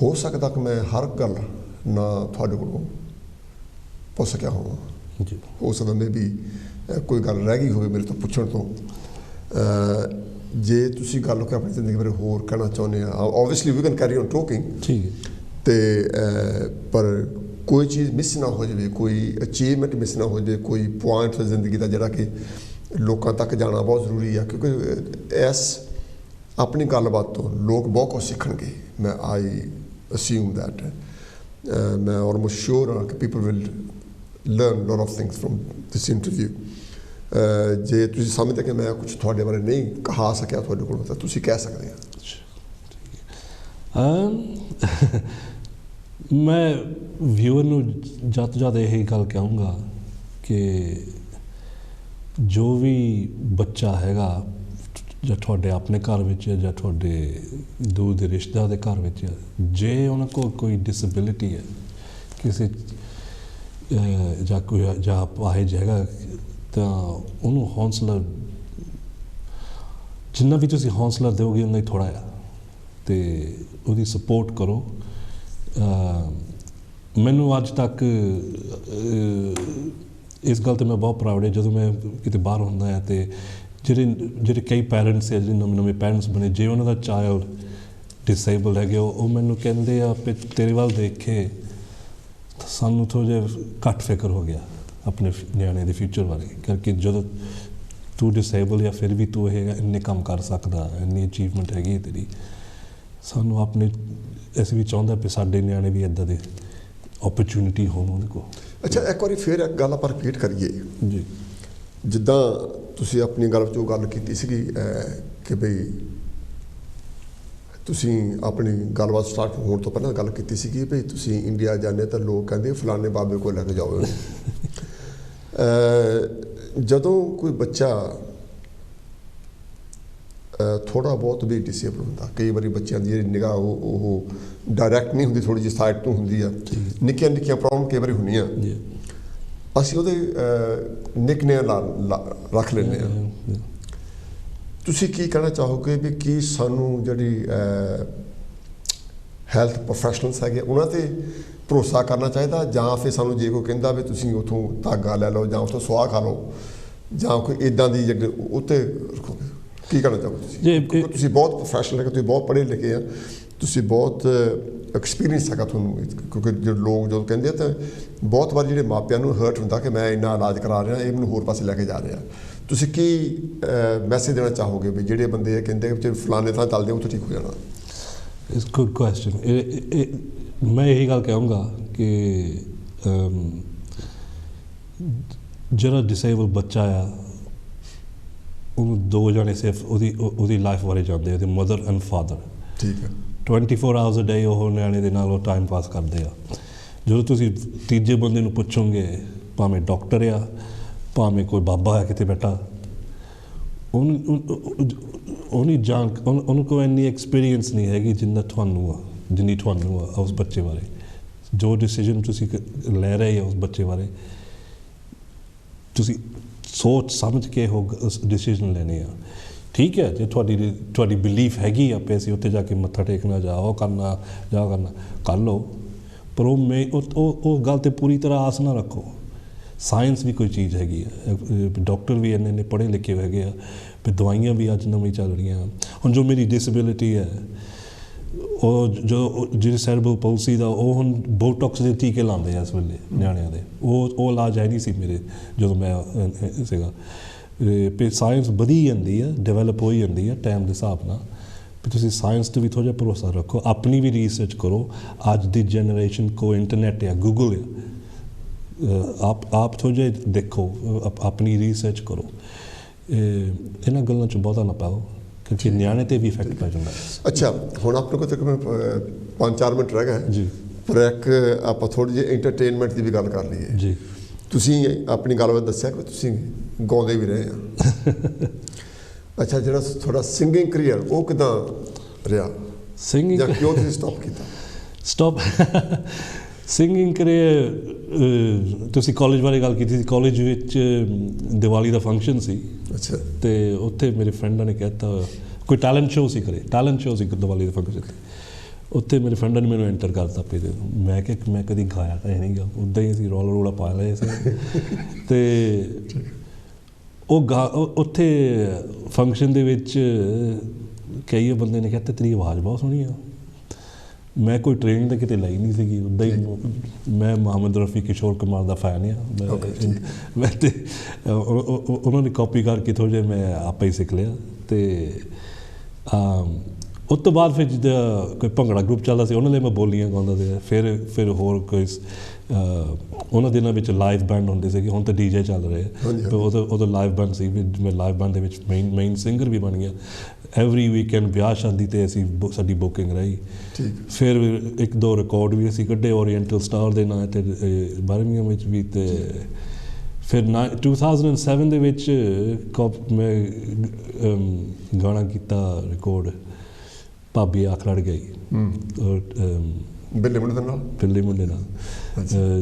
ਹੋ ਸਕਦਾ ਕਿ ਮੈਂ ਹਰ ਗੱਲ ਨਾ ਤੁਹਾਡੇ ਕੋਲੋਂ ਪੁੱਛ ਸਕਿਆ ਹੋਵਾਂ। ਹੋ ਸਕਦਾ ਮੇ ਵੀ ਕੋਈ ਗੱਲ ਰਹਿ ਗਈ ਹੋਵੇ ਮੇਰੇ ਤੋਂ ਪੁੱਛਣ ਤੋਂ। ਜੇ ਤੁਸੀਂ ਗੱਲ ਕਿ ਆਪਣੀ ਜ਼ਿੰਦਗੀ ਬਾਰੇ ਹੋਰ ਕਹਿਣਾ ਚਾਹੁੰਦੇ ਆ, obviously we can carry on talking. ਅਤੇ ਪਰ ਕੋਈ ਚੀਜ਼ ਮਿਸ ਨਾ ਹੋ ਜਾਵੇ, ਕੋਈ ਅਚੀਵਮੈਂਟ ਮਿਸ ਨਾ ਹੋ ਜਾਵੇ, ਕੋਈ ਪੁਆਇੰਟ ਜ਼ਿੰਦਗੀ ਦਾ ਜਿਹੜਾ ਕਿ ਲੋਕਾਂ ਤੱਕ ਜਾਣਾ ਬਹੁਤ ਜ਼ਰੂਰੀ ਆ, ਕਿਉਂਕਿ ਇਸ ਆਪਣੀ ਗੱਲਬਾਤ ਤੋਂ ਲੋਕ ਬਹੁਤ ਕੁਛ ਸਿੱਖਣਗੇ। ਮੈਂ ਆਈ ਅਸਿਊਮ ਦੈਟ ਮੈਂ ਆਲਮੋਸਟ ਸ਼ੋਰ ਹਾਂ ਕਿ people will learn lot of things from this interview. ਜੇ ਤੁਸੀਂ ਸਮਝਦੇ ਕਿ ਮੈਂ ਕੁਛ ਤੁਹਾਡੇ ਬਾਰੇ ਨਹੀਂ ਕਹਾ ਸਕਿਆ ਤੁਹਾਡੇ ਕੋਲੋਂ, ਤਾਂ ਤੁਸੀਂ ਕਹਿ ਸਕਦੇ ਆ। ਮੈਂ ਵਿਊਅਰ ਨੂੰ ਜ਼ਿਆਦਾ ਤੋਂ ਜ਼ਿਆਦਾ ਇਹ ਗੱਲ ਕਹੂੰਗਾ ਕਿ ਜੋ ਵੀ ਬੱਚਾ ਹੈਗਾ ਜਾਂ ਤੁਹਾਡੇ ਆਪਣੇ ਘਰ ਵਿੱਚ ਹੈ ਜਾਂ ਤੁਹਾਡੇ ਦੂਰ ਦੇ ਰਿਸ਼ਤੇਦਾਰ ਦੇ ਘਰ ਵਿੱਚ ਹੈ, ਜੇ ਉਹਨਾਂ ਕੋਲ ਕੋਈ ਡਿਸੇਬਿਲਿਟੀ ਹੈ ਕਿਸੇ ਜਾਂ ਕੋਈ ਜਾਂ ਅਪਾਹਿਜ ਹੈਗਾ, ਤਾਂ ਉਹਨੂੰ ਹੌਂਸਲਾ ਜਿੰਨਾ ਵੀ ਤੁਸੀਂ ਹੌਂਸਲਾ ਦਿਓਗੇ ਉਨਾ ਹੀ ਥੋੜ੍ਹਾ ਆ, ਅਤੇ ਉਹਦੀ ਸਪੋਰਟ ਕਰੋ। ਮੈਨੂੰ ਅੱਜ ਤੱਕ ਇਸ ਗੱਲ 'ਤੇ ਮੈਂ ਬਹੁਤ ਪ੍ਰਾਊਡ ਹੈ, ਜਦੋਂ ਮੈਂ ਕਿਤੇ ਬਾਹਰ ਹੁੰਦਾ ਹੈ ਅਤੇ ਜਿਹੜੇ ਕਈ ਪੈਰੈਂਟਸ ਹੈ, ਜਿਹੜੇ ਨਵੇਂ ਪੈਰੈਂਟਸ ਬਣੇ, ਜੇ ਉਹਨਾਂ ਦਾ ਚਾਈਲਡ ਡਿਸੇਬਲ ਹੈਗੇ, ਉਹ ਮੈਨੂੰ ਕਹਿੰਦੇ ਆ ਵੀ ਤੇਰੇ ਵੱਲ ਦੇਖ ਕੇ ਸਾਨੂੰ ਥੋੜ੍ਹਾ ਜਿਹਾ ਘੱਟ ਫਿਕਰ ਹੋ ਗਿਆ ਆਪਣੇ ਨਿਆਣੇ ਦੇ ਫਿਊਚਰ ਬਾਰੇ, ਕਰਕੇ ਜਦੋਂ ਤੂੰ ਡਿਸੇਬਲ ਜਾਂ ਫਿਰ ਵੀ ਤੂੰ ਇਹ ਇੰਨੇ ਕੰਮ ਕਰ ਸਕਦਾ, ਇੰਨੀ ਅਚੀਵਮੈਂਟ ਹੈਗੀ ਤੇਰੀ, ਸਾਨੂੰ ਆਪਣੇ ਅਸੀਂ ਵੀ ਚਾਹੁੰਦਾ ਵੀ ਸਾਡੇ ਨਿਆਣੇ ਵੀ ਇੱਦਾਂ ਦੇ ਓਪਰਚੁਨਿਟੀ ਹੋਣ ਉਹਦੇ ਕੋਲ। ਅੱਛਾ, ਇੱਕ ਵਾਰੀ ਫਿਰ ਇੱਕ ਗੱਲ ਆਪਾਂ ਰਿਪੀਟ ਕਰੀਏ ਜੀ ਜਿੱਦਾਂ ਤੁਸੀਂ ਆਪਣੀ ਗੱਲ 'ਚ ਉਹ ਗੱਲ ਕੀਤੀ ਸੀਗੀ ਕਿ ਬਈ ਤੁਸੀਂ ਆਪਣੀ ਗੱਲਬਾਤ ਸਟਾਰਟ ਹੋਣ ਤੋਂ ਪਹਿਲਾਂ ਗੱਲ ਕੀਤੀ ਸੀਗੀ ਵੀ ਤੁਸੀਂ ਇੰਡੀਆ ਜਾਂਦੇ ਤਾਂ ਲੋਕ ਕਹਿੰਦੇ ਫਲਾਣੇ ਬਾਬੇ ਕੋਲ ਲੈ ਕੇ ਜਾਓ। ਜਦੋਂ ਕੋਈ ਬੱਚਾ ਥੋੜ੍ਹਾ ਬਹੁਤ ਵੀ ਡਿਸੇਬਲ ਹੁੰਦਾ, ਕਈ ਵਾਰੀ ਬੱਚਿਆਂ ਦੀ ਜਿਹੜੀ ਨਿਗਾਹ ਉਹ ਡਾਇਰੈਕਟ ਨਹੀਂ ਹੁੰਦੀ, ਥੋੜ੍ਹੀ ਜਿਹੀ ਸਾਈਡ ਤੋਂ ਹੁੰਦੀ ਆ, ਨਿੱਕੀਆਂ ਨਿੱਕੀਆਂ ਪ੍ਰੋਬਲਮ ਕਈ ਵਾਰੀ ਹੁੰਦੀਆਂ, ਅਸੀਂ ਉਹਦੇ ਨਿਕਨੇਮ ਰੱਖ ਲੈਂਦੇ ਹਾਂ। ਤੁਸੀਂ ਕੀ ਕਹਿਣਾ ਚਾਹੋਗੇ ਵੀ ਕੀ ਸਾਨੂੰ ਜਿਹੜੀ ਹੈਲਥ ਪ੍ਰੋਫੈਸ਼ਨਲਸ ਹੈਗੇ ਉਹਨਾਂ 'ਤੇ ਭਰੋਸਾ ਕਰਨਾ ਚਾਹੀਦਾ, ਜਾਂ ਫਿਰ ਸਾਨੂੰ ਜੇ ਕੋਈ ਕਹਿੰਦਾ ਵੀ ਤੁਸੀਂ ਉੱਥੋਂ ਧਾਗਾ ਲੈ ਲਓ ਜਾਂ ਉੱਥੋਂ ਸੁਆਹ ਖਾ ਲਓ ਜਾਂ ਕੋਈ ਇੱਦਾਂ ਦੀ ਜਿਹੜੀ ਉੱਤੇ ਰੱਖੋਗੇ, ਕੀ ਕਹਿਣਾ ਚਾਹੋਗੇ ਤੁਸੀਂ? ਤੁਸੀਂ ਬਹੁਤ ਪ੍ਰੋਫੈਸ਼ਨਲ ਹੈ, ਤੁਸੀਂ ਬਹੁਤ ਪੜ੍ਹੇ ਲਿਖੇ ਆ, ਤੁਸੀਂ ਬਹੁਤ ਐਕਸਪੀਰੀਅੰਸ ਹੈਗਾ ਤੁਹਾਨੂੰ, ਕਿਉਂਕਿ ਜਿਹੜੇ ਲੋਕ ਜਦੋਂ ਕਹਿੰਦੇ ਆ ਤਾਂ ਬਹੁਤ ਵਾਰ ਜਿਹੜੇ ਮਾਪਿਆਂ ਨੂੰ ਹਰਟ ਹੁੰਦਾ ਕਿ ਮੈਂ ਇੰਨਾ ਇਲਾਜ ਕਰਾ ਰਿਹਾ, ਇਹ ਮੈਨੂੰ ਹੋਰ ਪਾਸੇ ਲੈ ਕੇ ਜਾ ਰਿਹਾ। ਤੁਸੀਂ ਕੀ ਮੈਸੇਜ ਦੇਣਾ ਚਾਹੋਗੇ ਵੀ ਜਿਹੜੇ ਬੰਦੇ ਇਹ ਕਹਿੰਦੇ ਕਿ ਫਲਾਣੇ ਥਾਂ ਚੱਲਦੇ ਉੱਥੋਂ ਠੀਕ ਹੋ ਜਾਣਾ? It's good question. ਮੈਂ ਇਹੀ ਗੱਲ ਕਹਾਂਗਾ ਕਿ ਜਿਹੜਾ ਡਿਸੇਬਲ ਬੱਚਾ ਆ ਉਹਨੂੰ ਦੋ ਜਣੇ ਸਿਰਫ ਉਹਦੀ ਲਾਈਫ ਬਾਰੇ ਜਾਣਦੇ ਆ, ਉਹਦੇ ਮਦਰ ਐਂਡ ਫਾਦਰ। ਠੀਕ ਹੈ। 24 ਆਵਰਸ ਅ ਡੇ ਉਹ ਨਿਆਣੇ ਦੇ ਨਾਲ ਉਹ ਟਾਈਮ ਪਾਸ ਕਰਦੇ ਆ। ਜਦੋਂ ਤੁਸੀਂ ਤੀਜੇ ਬੰਦੇ ਨੂੰ ਪੁੱਛੋਗੇ, ਭਾਵੇਂ ਡਾਕਟਰ ਆ ਭਾਵੇਂ ਕੋਈ ਬਾਬਾ ਹੈ ਕਿਤੇ ਬੈਠਾ, ਉਹਨੂੰ ਕੋਈ ਇੰਨੀ ਐਕਸਪੀਰੀਅੰਸ ਨਹੀਂ ਹੈਗੀ ਜਿੰਨੀ ਤੁਹਾਨੂੰ ਆ ਉਸ ਬੱਚੇ ਬਾਰੇ। ਜੋ ਡਿਸੀਜਨ ਤੁਸੀਂ ਲੈ ਰਹੇ ਹੋ ਉਸ ਬੱਚੇ ਬਾਰੇ, ਤੁਸੀਂ ਸੋਚ ਸਮਝ ਕੇ ਉਹ ਡਿਸੀਜਨ ਲੈਣੇ ਆ। ਠੀਕ ਹੈ, ਜੇ ਤੁਹਾਡੀ ਬਿਲੀਫ ਹੈਗੀ ਆ ਪਈ ਅਸੀਂ ਉੱਥੇ ਜਾ ਕੇ ਮੱਥਾ ਟੇਕਣਾ ਜਾਂ ਉਹ ਕਰਨਾ ਕਰ ਲਓ, ਪਰ ਉਹ ਗੱਲ 'ਤੇ ਪੂਰੀ ਤਰ੍ਹਾਂ ਆਸ ਨਾ ਰੱਖੋ। ਸਾਇੰਸ ਵੀ ਕੋਈ ਚੀਜ਼ ਹੈਗੀ ਆ, ਡਾਕਟਰ ਵੀ ਇੰਨੇ ਪੜ੍ਹੇ ਲਿਖੇ ਹੈਗੇ ਆ, ਵੀ ਦਵਾਈਆਂ ਵੀ ਅੱਜ ਨਵੀਂ ਚੱਲ ਰਹੀਆਂ। ਹੁਣ ਜੋ ਮੇਰੀ ਡਿਸੇਬਿਲਿਟੀ ਹੈ, ਉਹ ਜਿਹੜੀ ਸੈਰਬਰਲ ਪਾਲਸੀ ਦਾ, ਉਹ ਹੁਣ ਬੋਟੌਕਸ ਦੇ ਟੀਕੇ ਲਾਉਂਦੇ ਆ ਇਸ ਵੇਲੇ ਨਿਆਣਿਆਂ ਦੇ, ਉਹ ਇਲਾਜ ਹੈ ਨਹੀਂ ਸੀ ਮੇਰੇ ਜਦੋਂ ਮੈਂ ਸੀਗਾ। ਸਾਇੰਸ ਵਧੀ ਜਾਂਦੀ ਆ, ਡਿਵੈਲਪ ਹੋਈ ਜਾਂਦੀ ਆ ਟਾਈਮ ਦੇ ਹਿਸਾਬ ਨਾਲ, ਵੀ ਤੁਸੀਂ ਸਾਇੰਸ 'ਤੇ ਵੀ ਥੋੜ੍ਹਾ ਜਿਹਾ ਭਰੋਸਾ ਰੱਖੋ, ਆਪਣੀ ਵੀ ਰਿਸਰਚ ਕਰੋ। ਅੱਜ ਦੀ ਜਨਰੇਸ਼ਨ ਕੋ ਇੰਟਰਨੈਟ ਆ, ਗੂਗਲ ਆ, ਆਪ ਥੋੜ੍ਹਾ ਜਿਹਾ ਦੇਖੋ, ਆਪਣੀ ਰਿਸਰਚ ਕਰੋ। ਇਹਨਾਂ ਗੱਲਾਂ 'ਚ ਬਹੁਤਾ ਨਾ ਪਾਓ ਕਿਉਂਕਿ ਨਿਆਣੇ 'ਤੇ ਵੀ ਇਫੈਕਟ ਪੈ ਜਾਂਦਾ। ਅੱਛਾ, ਹੁਣ ਆਪਣੇ ਕੋਲ ਤਕਰੀਬਨ 5-4 ਮਿੰਟ ਰਹਿ ਗਏ ਜੀ, ਪਰ ਇੱਕ ਆਪਾਂ ਥੋੜ੍ਹੀ ਜਿਹੀ ਐਂਟਰਟੇਨਮੈਂਟ ਦੀ ਵੀ ਗੱਲ ਕਰ ਲਈਏ ਜੀ। ਤੁਸੀਂ ਆਪਣੀ ਗੱਲਬਾਤ ਦੱਸਿਆ ਕਿ ਤੁਸੀਂ ਗਾਉਂਦੇ ਵੀ ਰਹੇ ਆ। ਅੱਛਾ, ਜਿਹੜਾ ਤੁਹਾਡਾ ਸਿੰਗਿੰਗ ਕਰੀਅਰ ਉਹ ਕਿੱਦਾਂ ਰਿਹਾ? ਸਿੰਗਿੰਗ ਜਾਂ ਕਿਉਂ ਤੁਸੀਂ ਸਟਾਪ ਕੀਤਾ? ਸਿੰਗਿੰਗ ਕਰੀਅਰ, ਤੁਸੀਂ ਕਾਲਜ ਬਾਰੇ ਗੱਲ ਕੀਤੀ ਸੀ। ਕਾਲਜ ਵਿੱਚ ਦੀਵਾਲੀ ਦਾ ਫੰਕਸ਼ਨ ਸੀ। ਅੱਛਾ। ਅਤੇ ਉੱਥੇ ਮੇਰੇ ਫਰੈਂਡਾਂ ਨੇ ਕਹਿਤਾ ਕੋਈ ਟੈਲੈਂਟ ਸ਼ੋਅ ਸੀ ਦੀਵਾਲੀ ਦੇ ਫੰਕਸ਼ਨ 'ਤੇ। ਉੱਥੇ ਮੇਰੇ ਫਰੈਂਡਾਂ ਨੇ ਮੈਨੂੰ ਐਂਟਰ ਕਰਤਾ ਪਏ। ਮੈਂ ਕਿਹਾ ਮੈਂ ਕਦੀ ਗਾਇਆ ਤਾਂ ਨਹੀਂ ਗਾ, ਉੱਦਾਂ ਹੀ ਅਸੀਂ ਰੌਲਾ ਪਾ ਲਏ ਸੀ। ਅਤੇ ਉੱਥੇ ਫੰਕਸ਼ਨ ਦੇ ਵਿੱਚ ਕਈ ਬੰਦੇ ਨੇ ਕਿਹਾ ਤੇਰੀ ਆਵਾਜ਼ ਬਹੁਤ ਸੋਹਣੀ ਆ। ਮੈਂ ਕੋਈ ਟ੍ਰੇਨਿੰਗ ਤਾਂ ਕਿਤੇ ਲਈ ਨਹੀਂ ਸੀਗੀ, ਉੱਦਾਂ ਹੀ ਮੈਂ ਮੁਹੰਮਦ ਰਫੀ, ਕਿਸ਼ੋਰ ਕੁਮਾਰ ਦਾ ਫੈਨ ਆ ਮੈਂ, ਅਤੇ ਉਹਨਾਂ ਨੇ ਕਾਪੀ ਕਰਕੇ ਥੋੜ੍ਹਾ ਜਿਹਾ ਮੈਂ ਆਪੇ ਹੀ ਸਿੱਖ ਲਿਆ। ਅਤੇ ਉਸ ਤੋਂ ਬਾਅਦ ਫਿਰ ਜਿੱਦਾਂ ਕੋਈ ਭੰਗੜਾ ਗਰੁੱਪ ਚੱਲਦਾ ਸੀ, ਉਹਨਾਂ ਲਈ ਮੈਂ ਬੋਲੀਆਂ ਗਾਉਂਦਾ ਸੀ। ਫਿਰ ਹੋਰ ਕੋਈ ਉਹਨਾਂ ਦਿਨਾਂ ਵਿੱਚ ਲਾਈਵ ਬੈਂਡ ਹੁੰਦੇ ਸੀਗੇ, ਹੁਣ ਤਾਂ ਡੀਜੇ ਚੱਲ ਰਹੇ ਆ। ਉਦੋਂ ਲਾਈਵ ਬੈਂਡ ਸੀ, ਮੈਂ ਲਾਈਵ ਬੈਂਡ ਦੇ ਵਿੱਚ ਮੇਨ ਸਿੰਗਰ ਵੀ ਬਣ ਗਿਆ। ਐਵਰੀ ਵੀਕਐਂਡ ਵਿਆਹ ਸ਼ਾਦੀ 'ਤੇ ਸਾਡੀ ਬੁਕਿੰਗ ਰਹੀ। ਫਿਰ 1-2 ਰਿਕਾਰਡ ਵੀ ਅਸੀਂ ਕੱਢੇ ਓਰੀਐਂਟਲ ਸਟਾਰ ਦੇ ਨਾਂ 'ਤੇ ਬਰਮਿੰਘਮ ਵਿੱਚ ਵੀ। ਅਤੇ ਫਿਰ 2007 ਦੇ ਵਿੱਚ ਮੈਂ ਗਾਣਾ ਕੀਤਾ ਰਿਕਾਰਡ, ਭਾਬੀ ਆਖ ਲੜ ਗਈ, ਬਿੱਲੇ ਮੁੰਡੇ ਨਾਲ,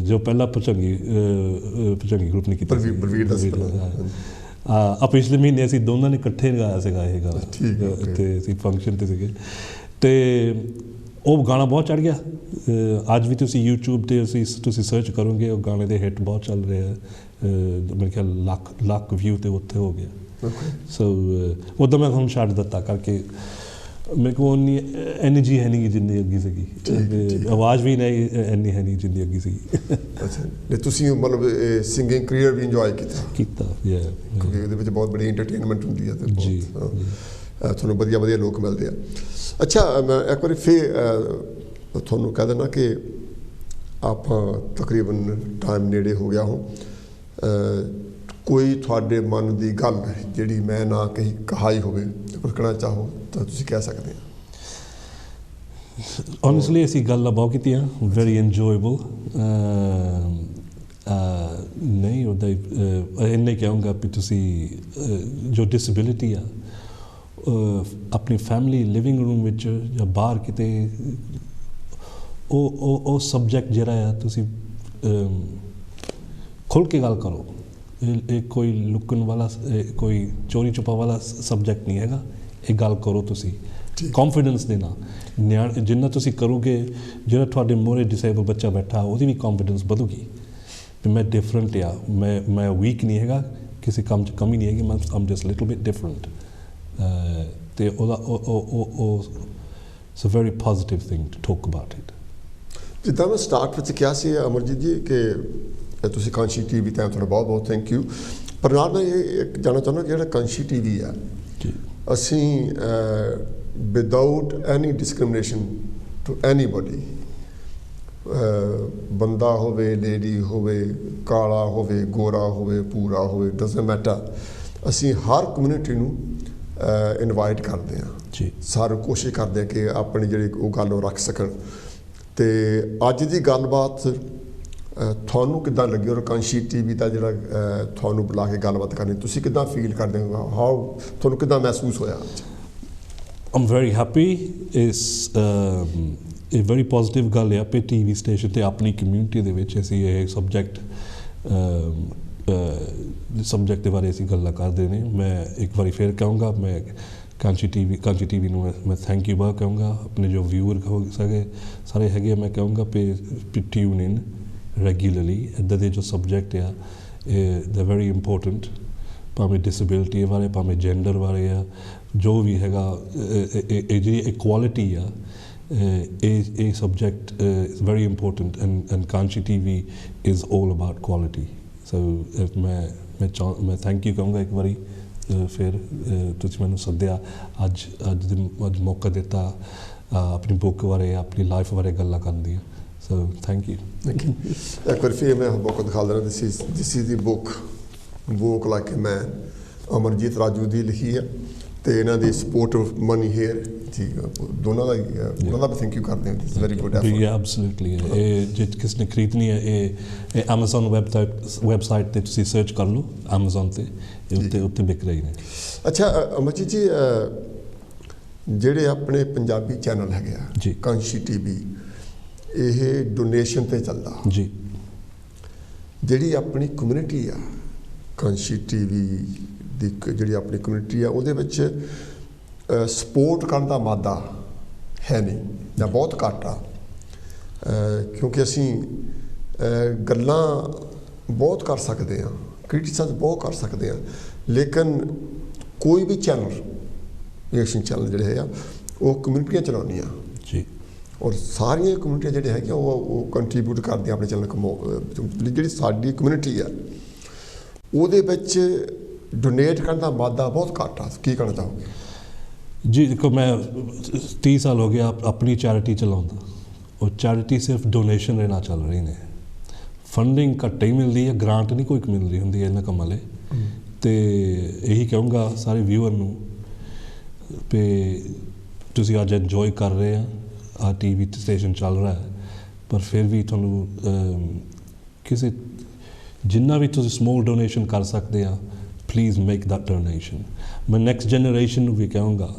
ਜੋ ਪਹਿਲਾਂ ਭੁਜੰਗੀ ਗਰੁੱਪ ਨੇ ਕੀਤਾ। ਪਿਛਲੇ ਮਹੀਨੇ ਅਸੀਂ ਦੋਨਾਂ ਨੇ ਇਕੱਠੇ ਗਾਇਆ ਸੀਗਾ ਇਹ ਗਾਣਾ, ਅਤੇ ਅਸੀਂ ਫੰਕਸ਼ਨ 'ਤੇ ਸੀਗੇ। ਅਤੇ ਉਹ ਗਾਣਾ ਬਹੁਤ ਚੜ੍ਹ ਗਿਆ। ਅੱਜ ਵੀ ਤੁਸੀਂ YouTube 'ਤੇ ਤੁਸੀਂ ਸਰਚ ਕਰੋਗੇ, ਉਹ ਗਾਣੇ ਦੇ ਹਿੱਟ ਬਹੁਤ ਚੱਲ ਰਹੇ ਆ। ਮੇਰੇ ਖਿਆਲ ਲੱਖ ਵਿਊ 'ਤੇ ਉੱਥੇ ਹੋ ਗਿਆ। ਸੋ ਉੱਦਾਂ ਮੈਂ ਹੁਣ ਛੱਡ ਦਿੱਤਾ ਕਰਕੇ ਮੇਰੇ ਕੋਲ ਉਨੀ ਐਨਰਜੀ ਹੈ ਨਹੀਂ ਜਿੰਨੀ ਅੱਗੇ ਸੀਗੀ, ਆਵਾਜ਼ ਵੀ ਨਹੀਂ ਇੰਨੀ ਹੈ ਨਹੀਂ ਜਿੰਨੀ ਅੱਗੇ ਸੀਗੀ। ਅੱਛਾ, ਤੁਸੀਂ ਮਤਲਬ ਸਿੰਗਿੰਗ ਕਰੀਅਰ ਵੀ ਇੰਜੋਏ ਕੀਤਾ? ਕਿਉਂਕਿ ਇਹਦੇ ਵਿੱਚ ਬਹੁਤ ਬੜੀ ਐਂਟਰਟੇਨਮੈਂਟ ਹੁੰਦੀ ਹੈ ਅਤੇ ਜੀ ਤੁਹਾਨੂੰ ਵਧੀਆ ਲੋਕ ਮਿਲਦੇ ਆ। ਅੱਛਾ, ਮੈਂ ਇੱਕ ਵਾਰੀ ਫਿਰ ਤੁਹਾਨੂੰ ਕਹਿ ਦਿੰਦਾ ਕਿ ਆਪਾਂ ਤਕਰੀਬਨ ਟਾਈਮ ਨੇੜੇ ਹੋ ਗਿਆ। ਹੁਣ ਕੋਈ ਤੁਹਾਡੇ ਮਨ ਦੀ ਗੱਲ ਜਿਹੜੀ ਮੈਂ ਨਾ ਕਹਾਈ ਹੋਵੇ ਕੁਝ ਕਹਿਣਾ ਚਾਹੋ ਤਾਂ ਤੁਸੀਂ ਕਹਿ ਸਕਦੇ ਹੋ। Honestly, ਅਸੀਂ ਗੱਲਾਂ ਬਹੁਤ ਕੀਤੀਆਂ, very enjoyable. ਨਹੀਂ ਉਹਦਾ ਇੰਨੇ ਕਹਾਂਗਾ ਵੀ ਤੁਸੀਂ ਜੋ ਡਿਸੇਬਿਲਿਟੀ ਆ ਆਪਣੀ ਫੈਮਿਲੀ ਲਿਵਿੰਗ ਰੂਮ ਵਿੱਚ ਜਾਂ ਬਾਹਰ ਕਿਤੇ ਉਹ ਸਬਜੈਕਟ ਜਿਹੜਾ ਆ ਤੁਸੀਂ ਖੁੱਲ੍ਹ ਕੇ ਗੱਲ ਕਰੋ। ਇਹ ਕੋਈ ਲੁਕਣ ਵਾਲਾ ਕੋਈ ਚੋਰੀ ਛੁਪਾ ਵਾਲਾ ਸਬਜੈਕਟ ਨਹੀਂ ਹੈਗਾ। ਇਹ ਗੱਲ ਕਰੋ ਤੁਸੀਂ ਕੌਨਫੀਡੈਂਸ ਦੇ ਨਾਲ। ਜਿੰਨਾ ਤੁਸੀਂ ਕਰੋਗੇ, ਜਿਹੜਾ ਤੁਹਾਡੇ ਮੂਹਰੇ ਡਿਸੇਬਲ ਬੱਚਾ ਬੈਠਾ ਉਹਦੀ ਵੀ ਕੌਨਫੀਡੈਂਸ ਵਧੂਗੀ ਵੀ ਮੈਂ ਡਿਫਰੈਂਟ ਆ, ਮੈਂ ਵੀਕ ਨਹੀਂ ਹੈਗਾ, ਕਿਸੇ ਕੰਮ 'ਚ ਕਮੀ ਨਹੀਂ ਹੈਗੀ, ਮੈਂ am just little bit different. ਅਤੇ ਉਹਦਾ ਉਹ it's a very positive thing to talk about it. ਜਿੱਦਾਂ ਮੈਂ ਸਟਾਰਟ ਵਿੱਚ ਕਿਹਾ ਸੀ ਅਮਰਜੀਤ ਜੀ ਕਿ ਤੁਸੀਂ ਕਾਂਸ਼ੀ TV ਤਾਂ ਤੁਹਾਡਾ ਬਹੁਤ ਬਹੁਤ ਥੈਂਕ ਯੂ। ਪਰ ਨਾਲ ਮੈਂ ਇਹ ਜਾਣਨਾ ਚਾਹੁੰਦਾ ਕਿ ਜਿਹੜਾ ਕਾਂਸ਼ੀ TV ਆ ਅਸੀਂ without any discrimination to anybody, ਬੰਦਾ ਹੋਵੇ, ਲੇਡੀ ਹੋਵੇ, ਕਾਲਾ ਹੋਵੇ, ਗੋਰਾ ਹੋਵੇ, ਭੂਰਾ ਹੋਵੇ, ਡਜ਼ਨਟ ਮੈਟਰ, ਅਸੀਂ ਹਰ ਕਮਿਊਨਿਟੀ ਨੂੰ ਇਨਵਾਈਟ ਕਰਦੇ ਹਾਂ ਜੀ। ਸਾਰੇ ਕੋਸ਼ਿਸ਼ ਕਰਦੇ ਹਾਂ ਕਿ ਆਪਣੀ ਜਿਹੜੀ ਉਹ ਗੱਲ ਉਹ ਰੱਖ ਸਕਣ। ਅਤੇ ਅੱਜ ਦੀ ਗੱਲਬਾਤ ਤੁਹਾਨੂੰ ਕਿੱਦਾਂ ਲੱਗੀ ਔਰ ਕਾਂਸ਼ੀ TV ਦਾ ਜਿਹੜਾ ਤੁਹਾਨੂੰ ਬੁਲਾ ਕੇ ਗੱਲਬਾਤ ਕਰਨੀ ਤੁਸੀਂ ਕਿੱਦਾਂ ਫੀਲ ਕਰਦੇ ਹੋ? ਹਾਊ ਤੁਹਾਨੂੰ ਕਿੱਦਾਂ ਮਹਿਸੂਸ ਹੋਇਆ? I'm very happy. It's ਇਹ ਵੈਰੀ ਪੋਜ਼ੀਟਿਵ ਗੱਲ ਆ ਕਿ TV ਸਟੇਸ਼ਨ 'ਤੇ ਆਪਣੀ ਕਮਿਊਨਿਟੀ ਦੇ ਵਿੱਚ ਅਸੀਂ ਇਹ ਸਬਜੈਕਟ ਦੇ ਬਾਰੇ ਅਸੀਂ ਗੱਲਾਂ ਕਰਦੇ ਨੇ। ਮੈਂ ਇੱਕ ਵਾਰੀ ਫਿਰ ਕਹਾਂਗਾ, ਮੈਂ ਕਾਂਸ਼ੀ TV ਨੂੰ ਮੈਂ ਥੈਂਕ ਯੂ ਬਹੁਤ ਕਹਾਂਗਾ। ਆਪਣੇ ਜੋ ਵਿਊਅਰ ਹੋ ਸਾਰੇ ਹੈਗੇ, ਮੈਂ ਕਹਾਂਗਾ ਵੀ ਟਿਊਨ ਇਨ ਰੈਗੂਲਰਲੀ। ਇੱਦਾਂ ਦੇ ਜੋ ਸਬਜੈਕਟ ਆ ਇਹ ਦੇ ਵੈਰੀ ਇੰਪੋਰਟੈਂਟ, ਭਾਵੇਂ ਡਿਸੇਬਿਲਿਟੀ ਬਾਰੇ, ਭਾਵੇਂ ਜੈਂਡਰ ਬਾਰੇ ਆ, ਜੋ ਵੀ ਹੈਗਾ। ਇਹ ਜਿਹੜੀ ਇਕੁਆਲਿਟੀ ਆ, ਇਹ subject is very important and Kanshi TV is all about quality. So ਮੈਂ ਥੈਂਕ ਯੂ ਕਹਾਂਗਾ ਇੱਕ ਵਾਰੀ ਫਿਰ ਤੁਸੀਂ ਮੈਨੂੰ ਸੱਦਿਆ, ਅੱਜ ਮੌਕਾ ਦਿੱਤਾ ਆਪਣੀ ਬੁੱਕ ਬਾਰੇ, ਆਪਣੀ ਲਾਈਫ ਬਾਰੇ ਗੱਲਾਂ ਕਰਨ ਦੀਆਂ। So thank you. ਇੱਕ ਵਾਰ ਫਿਰ ਮੈਂ ਮੌਕਾ ਦਿਖਾ ਦੇਣਾ। This is the book Walk Like a Man, Amarjit Raju ਦੀ ਲਿਖੀ ਹੈ ਅਤੇ ਇਹਨਾਂ ਦੀ ਸਪੋਰਟ ਮਨੀ ਹੇਅਰ ਜੀ, ਦੋਨਾਂ ਦਾ ਉਹਨਾਂ ਦਾ ਵੀ ਥੈਂਕ ਯੂ ਕਰਦੇ ਹਾਂ। It's very good effort. Absolutely. ਇਹ ਜੇ ਕਿਸ ਨੇ ਖਰੀਦਣੀ ਹੈ ਇਹ ਐਮਾਜ਼ੋਨ ਵੈਬਸਾਈਟ 'ਤੇ ਤੁਸੀਂ ਸਰਚ ਕਰ ਲਓ, ਐਮਾਜ਼ੋਨ 'ਤੇ ਉੱਤੇ ਵਿਕ ਰਹੀ ਨੇ। ਅੱਛਾ ਅਮਰਜੀਤ ਜੀ, ਜਿਹੜੇ ਆਪਣੇ ਪੰਜਾਬੀ ਚੈਨਲ ਹੈਗੇ ਆ ਜੀ ਕਾਂਸ਼ੀ TV, ਇਹ ਡੋਨੇਸ਼ਨ 'ਤੇ ਚੱਲਦਾ ਜੀ। ਜਿਹੜੀ ਆਪਣੀ ਕਮਿਊਨਿਟੀ ਆ ਕਾਂਸ਼ੀ TV ਦੀ, ਜਿਹੜੀ ਆਪਣੀ ਕਮਿਊਨਿਟੀ ਆ ਉਹਦੇ ਵਿੱਚ ਸਪੋਰਟ ਕਰਨ ਦਾ ਮਾਦਾ ਹੈ ਨਹੀਂ ਜਾਂ ਬਹੁਤ ਘੱਟ ਆ, ਕਿਉਂਕਿ ਅਸੀਂ ਗੱਲਾਂ ਬਹੁਤ ਕਰ ਸਕਦੇ ਹਾਂ, ਕ੍ਰਿਟਿਸਾਈਜ਼ ਬਹੁਤ ਕਰ ਸਕਦੇ ਹਾਂ, ਲੇਕਿਨ ਕੋਈ ਵੀ ਚੈਨਲ ਰਿਐਕਸ਼ਨ ਚੈਨਲ ਜਿਹੜੇ ਹੈ ਉਹ ਕਮਿਊਨਿਟੀਆਂ ਚਲਾਉਂਦੀਆਂ ਜੀ, ਔਰ ਸਾਰੀਆਂ ਕਮਿਊਨਿਟੀਆਂ ਜਿਹੜੇ ਹੈਗੀਆਂ ਉਹ ਕੰਟਰੀਬਿਊਟ ਕਰਦੀਆਂ ਆਪਣੇ ਚੈਨਲ ਜਿਹੜੀ ਸਾਡੀ ਕਮਿਊਨਿਟੀ ਆ ਉਹਦੇ ਵਿੱਚ ਡੋਨੇਟ ਕਰਨ ਦਾ ਮਾਦਾ ਬਹੁਤ ਘੱਟ ਆ। ਕੀ ਕਹਿਣਾ ਚਾਹੋਗੇ? ਜੀ ਦੇਖੋ, ਮੈਂ 30 ਸਾਲ ਹੋ ਗਿਆ ਆਪਣੀ ਚੈਰਿਟੀ ਚਲਾਉਂਦਾ, ਉਹ ਚੈਰਿਟੀ ਸਿਰਫ ਡੋਨੇਸ਼ਨ ਦੇ ਨਾਲ ਚੱਲ ਰਹੀ ਨੇ। ਫੰਡਿੰਗ ਘੱਟ ਹੀ ਮਿਲਦੀ ਹੈ, ਗ੍ਰਾਂਟ ਨਹੀਂ ਕੋਈ ਮਿਲ ਰਹੀ ਹੁੰਦੀ ਇਹਨਾਂ ਕੰਮਾਂ ਲਈ। ਅਤੇ ਇਹੀ ਕਹੂੰਗਾ ਸਾਰੇ ਵਿਊਅਰ ਨੂੰ ਵੀ ਤੁਸੀਂ ਅੱਜ ਇੰਜੋਏ ਕਰ ਰਹੇ ਆ TV ਸਟੇਸ਼ਨ ਚੱਲ ਰਿਹਾ ਹੈ, ਪਰ ਫਿਰ ਵੀ ਤੁਹਾਨੂੰ ਕਿਸੇ ਜਿੰਨਾ ਵੀ ਤੁਸੀਂ ਸਮੋਲ ਡੋਨੇਸ਼ਨ ਕਰ ਸਕਦੇ ਆ, ਪਲੀਜ਼ ਮੇਕ ਦੈਟ ਡੋਨੇਸ਼ਨ। ਮੈਂ ਨੈਕਸਟ ਜਨਰੇਸ਼ਨ ਨੂੰ ਵੀ ਕਹਾਂਗਾ,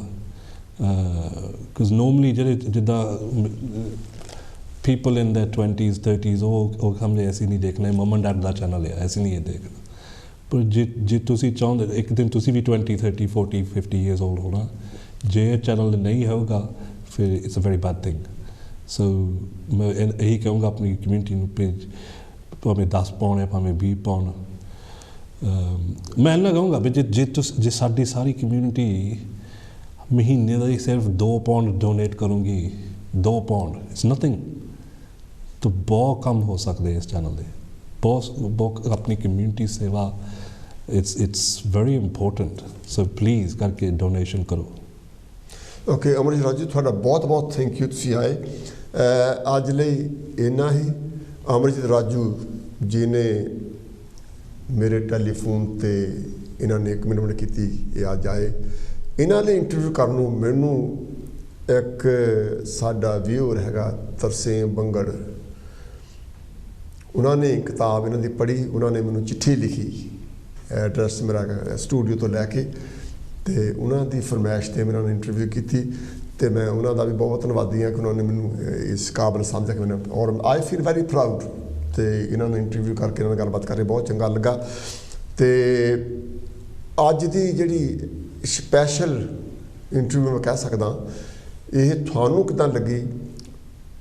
ਬਿਕਾਜ਼ ਨੋਰਮਲੀ ਜਿਹੜੇ ਜਿੱਦਾਂ ਪੀਪਲ ਇਨ ਦ 20s 30s ਉਹ ਸਮਝੇ ਅਸੀਂ ਨਹੀਂ ਦੇਖਣਾ, ਮਮ ਐਂਡ ਡੈਡ ਦਾ ਚੈਨਲ ਹੈ, ਅਸੀਂ ਨਹੀਂ ਇਹ ਦੇਖਣਾ। ਪਰ ਜੇ ਤੁਸੀਂ ਚਾਹੁੰਦੇ ਇੱਕ ਦਿਨ ਤੁਸੀਂ ਵੀ 20 30 40 50 ਈਅਰਸ ਓਲਡ ਹੋਣਾ, ਜੇ ਇਹ ਚੈਨਲ ਨਹੀਂ ਹੋਊਗਾ ਫਿਰ it's a very bad thing. So ਮੈਂ ਇਹੀ ਕਹੂੰਗਾ ਆਪਣੀ ਕਮਿਊਨਿਟੀ ਨੂੰ, ਭਾਵੇਂ 10 ਪਾਉਣ ਹੈ ਭਾਵੇਂ 20 ਪਾਉਣ। ਮੈਂ ਇੰਨਾ ਕਹੂੰਗਾ ਵੀ ਜੇ ਸਾਡੀ ਸਾਰੀ ਕਮਿਊਨਿਟੀ ਮਹੀਨੇ ਦਾ ਹੀ ਸਿਰਫ 2 ਪਾਉਂਡ ਡੋਨੇਟ ਕਰੂੰਗੀ, 2 ਪਾਉਂਡ ਇਟਸ ਨਥਿੰਗ, ਤਾਂ ਬਹੁਤ ਕੰਮ ਹੋ ਸਕਦੇ ਇਸ ਚੈਨਲ ਦੇ। ਬਹੁਤ ਆਪਣੀ ਕਮਿਊਨਿਟੀ ਸੇਵਾ it's very important. So please ਕਰਕੇ ਡੋਨੇਸ਼ਨ ਕਰੋ। ਓਕੇ ਅਮਰਜੀਤ ਰਾਜੂ, ਤੁਹਾਡਾ ਬਹੁਤ ਬਹੁਤ ਥੈਂਕ ਯੂ, ਤੁਸੀਂ ਆਏ। ਅੱਜ ਲਈ ਇੰਨਾ ਹੀ। ਅਮਰਜੀਤ ਰਾਜੂ ਜੀ ਨੇ मेरे टैलीफोन ते इन्होंने कमिटमेंट की ये अज आए। इन्होंने इंटरव्यू करने नूं मैनू एक साडा व्यूअर हैगा तरसेम बंगड़, उन्होंने किताब इन्हों की पढ़ी, उन्होंने मैनू चिट्ठी लिखी, एड्रैस मेरा स्टूडियो तो लैके, तो उन्होंने फरमाइश से मैं उन्होंने इंटरव्यू की, तो मैं उन्होंने भी बहुत धन्यवादी हाँ कि उन्होंने मैनू इस काबिल समझा कि मैंने, और आई फील वैरी प्राउड। तो इन्होंने इंटरव्यू करके इन्होंने गलबात करके बहुत चंगा लगा। तो अज की जी स्पैशल इंटरव्यू मैं कह सकदा, ये थानू किदां लगी,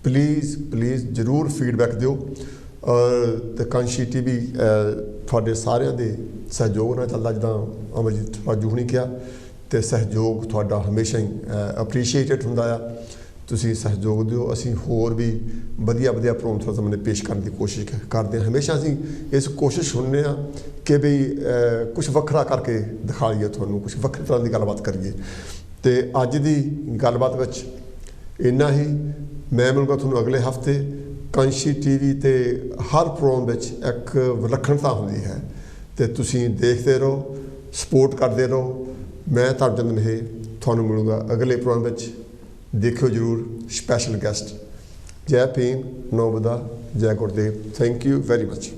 प्लीज़ प्लीज़ जरूर फीडबैक दिओ। और कांशी टीवी थोड़े सारिਆਂ ਦੇ सहयोग ਨਾਲ ਚੱਲਦਾ, ਜਿੱਦਾਂ ਅਮਰਜੀਤ ਰਾਜੂ ਹੁਣੀ ਕਿਹਾ, ਤੇ सहयोग ਤੁਹਾਡਾ ਹਮੇਸ਼ਾ ਹੀ ਅਪਰੀਸ਼ੀਏਟਡ ਹੁੰਦਾ ਆ। ਤੁਸੀਂ सहयोग ਦਿਓ, ਅਸੀਂ ਹੋਰ ਵੀ ਵਧੀਆ ਵਧੀਆ ਪ੍ਰੋਗਰਾਮ ਤੁਹਾਡੇ ਸਾਹਮਣੇ ਪੇਸ਼ ਕਰਨ ਦੀ ਕੋਸ਼ਿਸ਼ ਕਰਦੇ ਹਾਂ। ਹਮੇਸ਼ਾ ਅਸੀਂ ਇਸ ਕੋਸ਼ਿਸ਼ ਹੁੰਦੇ ਹਾਂ ਕਿ ਵੀ ਕੁਝ ਵੱਖਰਾ ਕਰਕੇ ਦਿਖਾ ਲਈਏ ਤੁਹਾਨੂੰ, ਕੁਝ ਵੱਖਰੀ ਤਰ੍ਹਾਂ ਦੀ ਗੱਲਬਾਤ ਕਰੀਏ। ਤੇ ਅੱਜ ਦੀ ਗੱਲਬਾਤ ਵਿੱਚ ਇੰਨਾ ਹੀ। ਮੈਂ ਮਿਲੂੰਗਾ ਤੁਹਾਨੂੰ ਅਗਲੇ ਹਫਤੇ। कांशी टीवी ते हर प्रोग्राम में एक विलक्षणता होंदी है, तो तुसीं देखते रहो, सपोर्ट करते रहो। मैं तरजन मेह थानू मिलूँगा अगले प्रोग्राम में, देखियो जरूर स्पैशल गैसट। जय भीम, नौ बदा, जय गुरुदेव। Thank you very much.